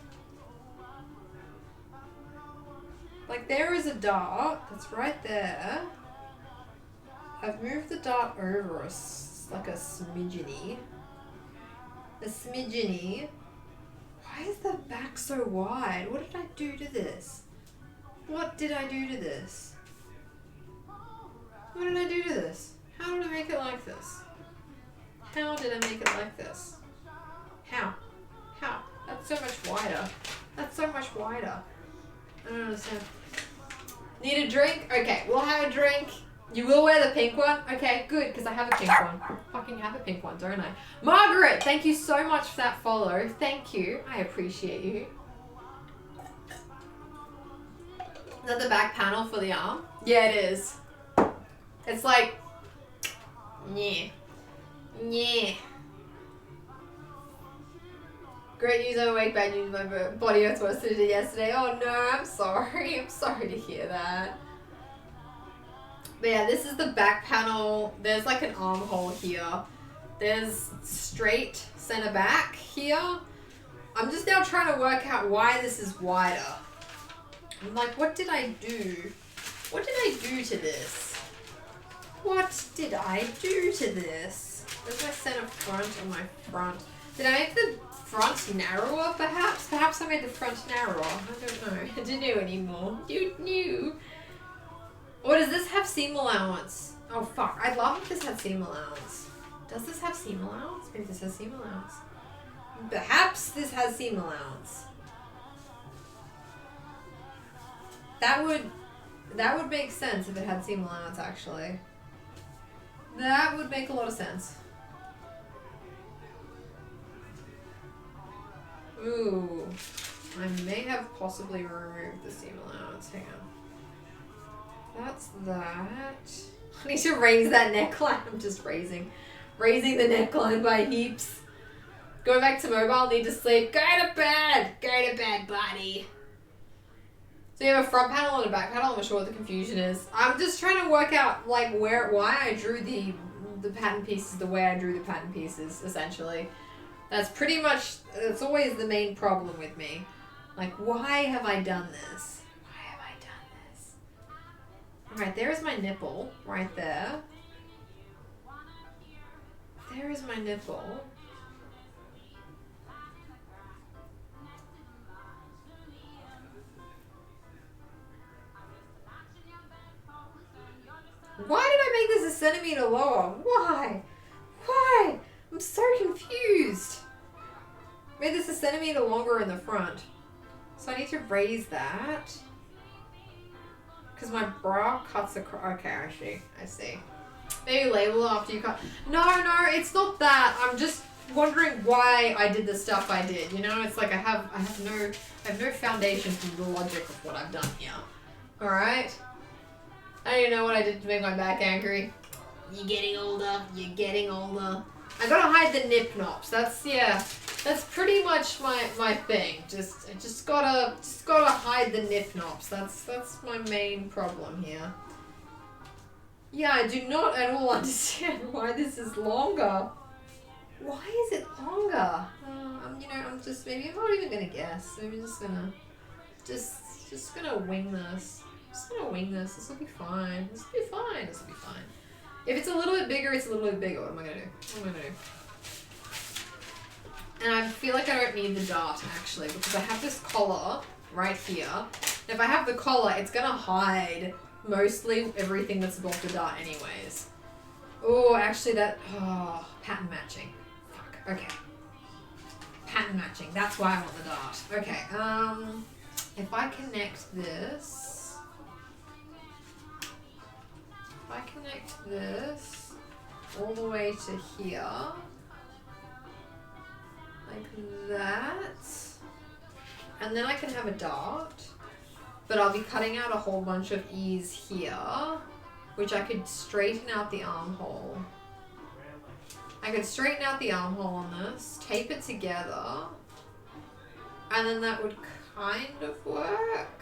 Like, there is a dart that's right there. I've moved the dart over like a smidgeny. A smidgeny. Why is the back so wide? What did I do to this? What did I do to this? What did I do to this? How did I make it like this? How did I make it like this? How? How? That's so much wider. That's so much wider. I don't understand. Need a drink? Okay, we'll have a drink. You will wear the pink one? Okay, good, because I have a pink one. I fucking have a pink one, don't I? Margaret, thank you so much for that follow. Thank you. I appreciate you. Is that the back panel for the arm? Yeah, it is. It's like, yeah. Great news, I'm awake, bad news, my body hurts worse than it did yesterday. Oh no, I'm sorry. I'm sorry to hear that. But yeah, this is the back panel. There's like an armhole here. There's straight center back here. I'm just now trying to work out why this is wider. I'm like, what did I do? What did I do to this? What did I do to this? Where's my center front and my front? Did I make the front narrower, perhaps? Perhaps I made the front narrower. I don't know. I don't know anymore. Don't know. Or does this have seam allowance? Oh, fuck. I'd love if this had seam allowance. Does this have seam allowance? Maybe this has seam allowance. Perhaps this has seam allowance. That would make sense if it had seam allowance, actually. That would make a lot of sense. Ooh. I may have possibly removed the seam allowance. Hang on. That's that. I need to raise that neckline. I'm just raising the neckline by heaps. Going back to mobile, need to sleep. Go to bed! Go to bed, buddy. So you have a front panel and a back panel. I'm not sure what the confusion is. I'm just trying to work out like why I drew the pattern pieces the way I drew the pattern pieces, essentially. That's pretty much, it's always the main problem with me. Like, why have I done this? Why have I done this? Alright, there's my nipple, right there. There is my nipple. Why did I make this a centimeter lower? Why? Why? I'm so confused. Made this a centimeter longer in the front. So I need to raise that. Because my bra cuts across. Okay, I see. Maybe label it after you cut. No, it's not that. I'm just wondering why I did the stuff I did. You know, it's like I have no foundation for the logic of what I've done here. Alright? I don't even know what I did to make my back angry. You're getting older. You're getting older. I gotta hide the nip knops. That's pretty much my thing. I just gotta hide the nip knops. That's my main problem here. Yeah, I do not at all understand why this is longer. Why is it longer? I'm just maybe I'm not even gonna guess. Maybe I'm just gonna wing this. Just gonna wing this. This will be fine. This will be fine. This will be fine. If it's a little bit bigger, it's a little bit bigger. What am I gonna do? What am I gonna do? And I feel like I don't need the dart, actually, because I have this collar right here. And if I have the collar, it's gonna hide mostly everything that's above the dart anyways. Oh, actually pattern matching. Fuck, okay. Pattern matching, that's why I want the dart. Okay, if I connect this... I connect this all the way to here, like that, and then I can have a dart, but I'll be cutting out a whole bunch of E's here, which I could straighten out the armhole. I could straighten out the armhole on this, tape it together, and then that would kind of work.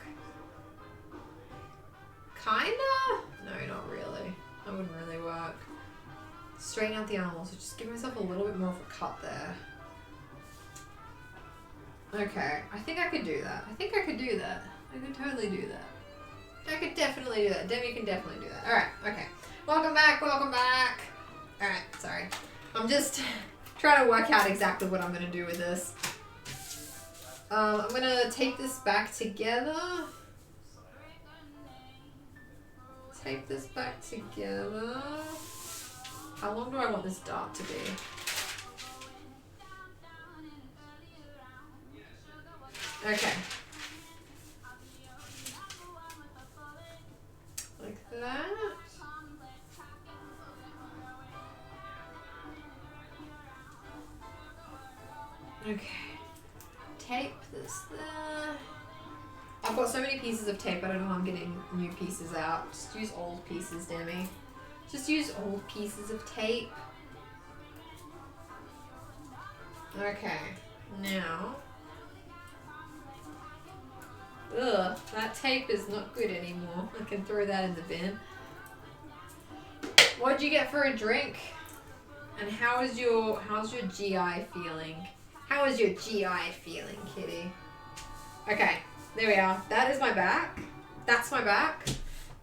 Kinda? No, not really. That wouldn't really work. Straighten out the armhole, so just give myself a little bit more of a cut there. Okay, I think I could do that. I think I could do that. I could totally do that. I could definitely do that. Demi can definitely do that. Alright, okay. Welcome back, welcome back. Alright, sorry. I'm just trying to work out exactly what I'm going to do with this. I'm going to tape this back together. Tape this back together. How long do I want this dart to be? Okay. Like that. Okay. Tape this there. I've got so many pieces of tape, I don't know how I'm getting new pieces out. Just use old pieces, Demi. Just use old pieces of tape. Okay. Now, ugh, that tape is not good anymore. I can throw that in the bin. What'd you get for a drink? And how's your GI feeling? How is your GI feeling, kitty? Okay, there we are. That is my back. That's my back.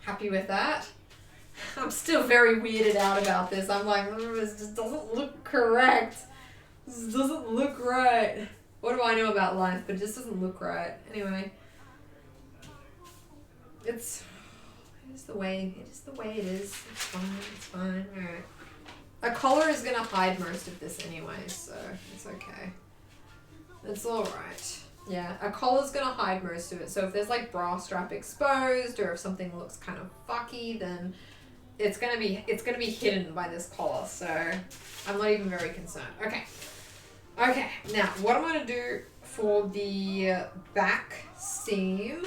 Happy with that. I'm still very weirded out about this. I'm like, this just doesn't look correct. This doesn't look right. What do I know about life? But it just doesn't look right. Anyway. It's the way it is. It's fine. Alright. A collar is gonna hide most of this anyway, so it's okay. It's alright. Yeah, a collar's gonna hide most of it. So if there's like bra strap exposed or if something looks kind of fucky, then it's gonna be hidden by this collar. So I'm not even very concerned. Okay. Now what I'm gonna do for the back seam.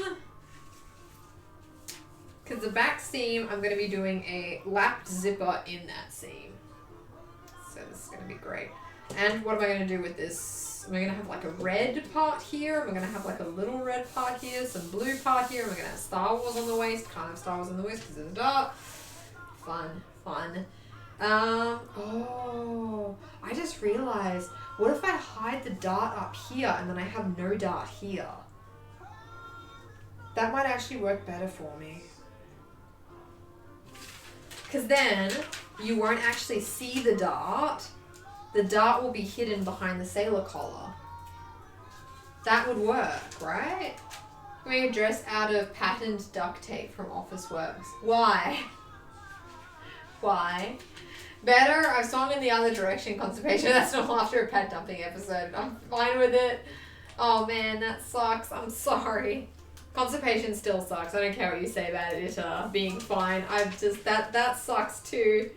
Because the back seam, I'm going to be doing a lapped zipper in that seam. So this is going to be great. And what am I going to do with this? Am I going to have like a red part here? Am I going to have like a little red part here? Some blue part here? Am I going to have Star Wars on the waist? Can't have Star Wars on the waist because of the dart. Fun. Oh, I just realized, what if I hide the dart up here and then I have no dart here? That might actually work better for me. Because then you won't actually see the dart. The dart will be hidden behind the sailor collar. That would work, right? Wearing a dress out of patterned duct tape from Office Works. Why? Better, I've swung in the other direction, constipation. That's not after a pad dumping episode. I'm fine with it. Oh man, that sucks. I'm sorry. Constipation still sucks. I don't care what you say about it being fine. I've just, that sucks too.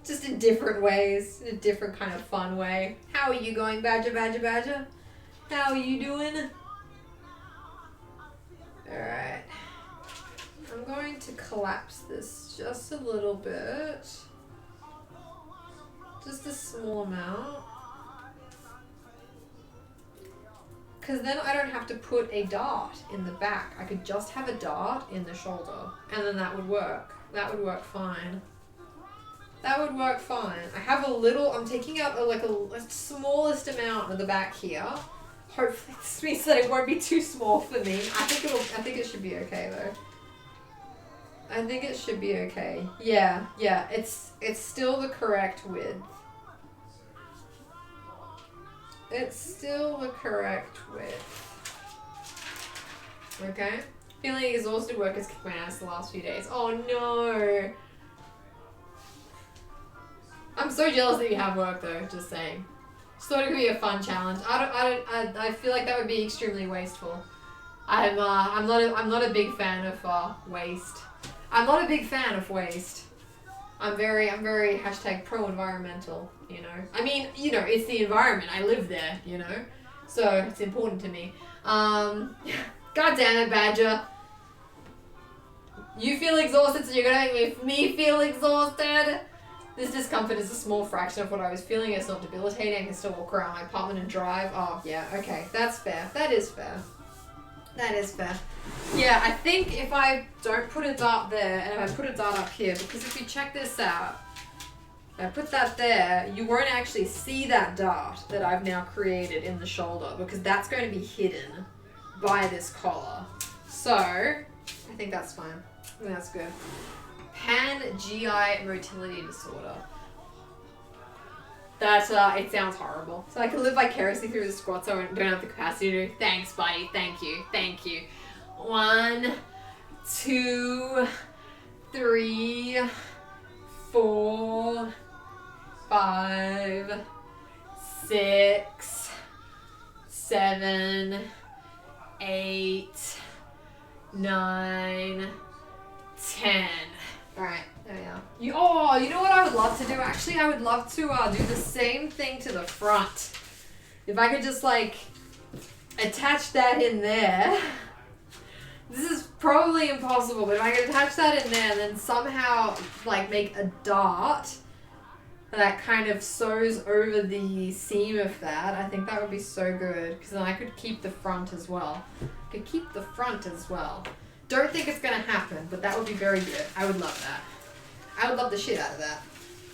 Just in different ways. In a different kind of fun way. How are you going, Badger? How are you doing? Alright. I'm going to collapse this just a little bit. Just a small amount. Because then I don't have to put a dart in the back. I could just have a dart in the shoulder. And then that would work. That would work fine. I have a little, I'm taking out a smallest amount of the back here. Hopefully this means that it won't be too small for me. I think it should be okay though. I think it should be okay. Yeah, it's still the correct width. It's still the correct width. Okay? Feeling exhausted, work has kicked my ass the last few days. Oh no! I'm so jealous that you have work though, just saying. Just thought it could be a fun challenge. I feel like that would be extremely wasteful. I'm not a big fan of waste. I'm not a big fan of waste. I'm very hashtag pro-environmental, you know. I mean, you know, it's the environment. I live there, you know. So it's important to me. God damn it, Badger. You feel exhausted, so you're gonna make me feel exhausted. This discomfort is a small fraction of what I was feeling. It's not debilitating. I can still walk around my apartment and drive. Oh, yeah, okay. That's fair. That is fair. Yeah, I think if I don't put a dart there and if I put a dart up here, because if you check this out, if I put that there, you won't actually see that dart that I've now created in the shoulder because that's going to be hidden by this collar. So, I think that's fine. I think that's good. Pan-GI motility disorder. That, it sounds horrible. So I can live vicariously through the squat so I don't have the capacity to do. Thanks, buddy. Thank you. 1, 2, 3, 4, 5, 6, 7, 8, 9, 10. Alright, there we are. You know what I would love to do? Actually, I would love to do the same thing to the front. If I could just, like, attach that in there. This is probably impossible, but if I could attach that in there and then somehow, like, make a dart that kind of sews over the seam of that. I think that would be so good because then I could keep the front as well. Don't think it's gonna happen, but that would be very good. I would love that. I would love the shit out of that.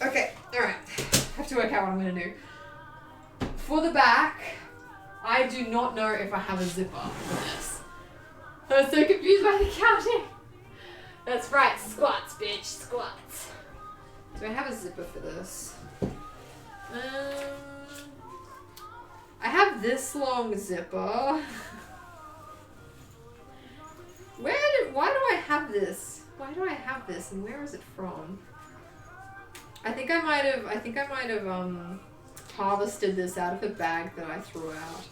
Okay, alright. I have to work out what I'm gonna do. For the back, I do not know if I have a zipper for this. I was so confused by the counting. That's right, squats, bitch, squats. Do I have a zipper for this? I have this long zipper. Why do I have this? Why do I have this and where is it from? I think I might have harvested this out of a bag that I threw out.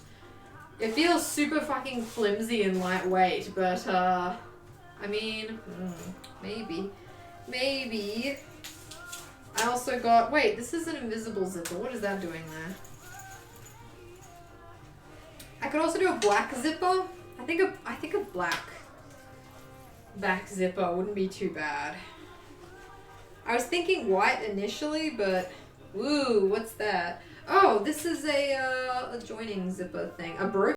It feels super fucking flimsy and lightweight, but I mean, maybe. I also got, wait, this is an invisible zipper. What is that doing there? I could also do a black zipper. I think a black back zipper wouldn't be too bad. I was thinking white initially, but woo, what's that? Oh, this is a joining zipper thing. A broken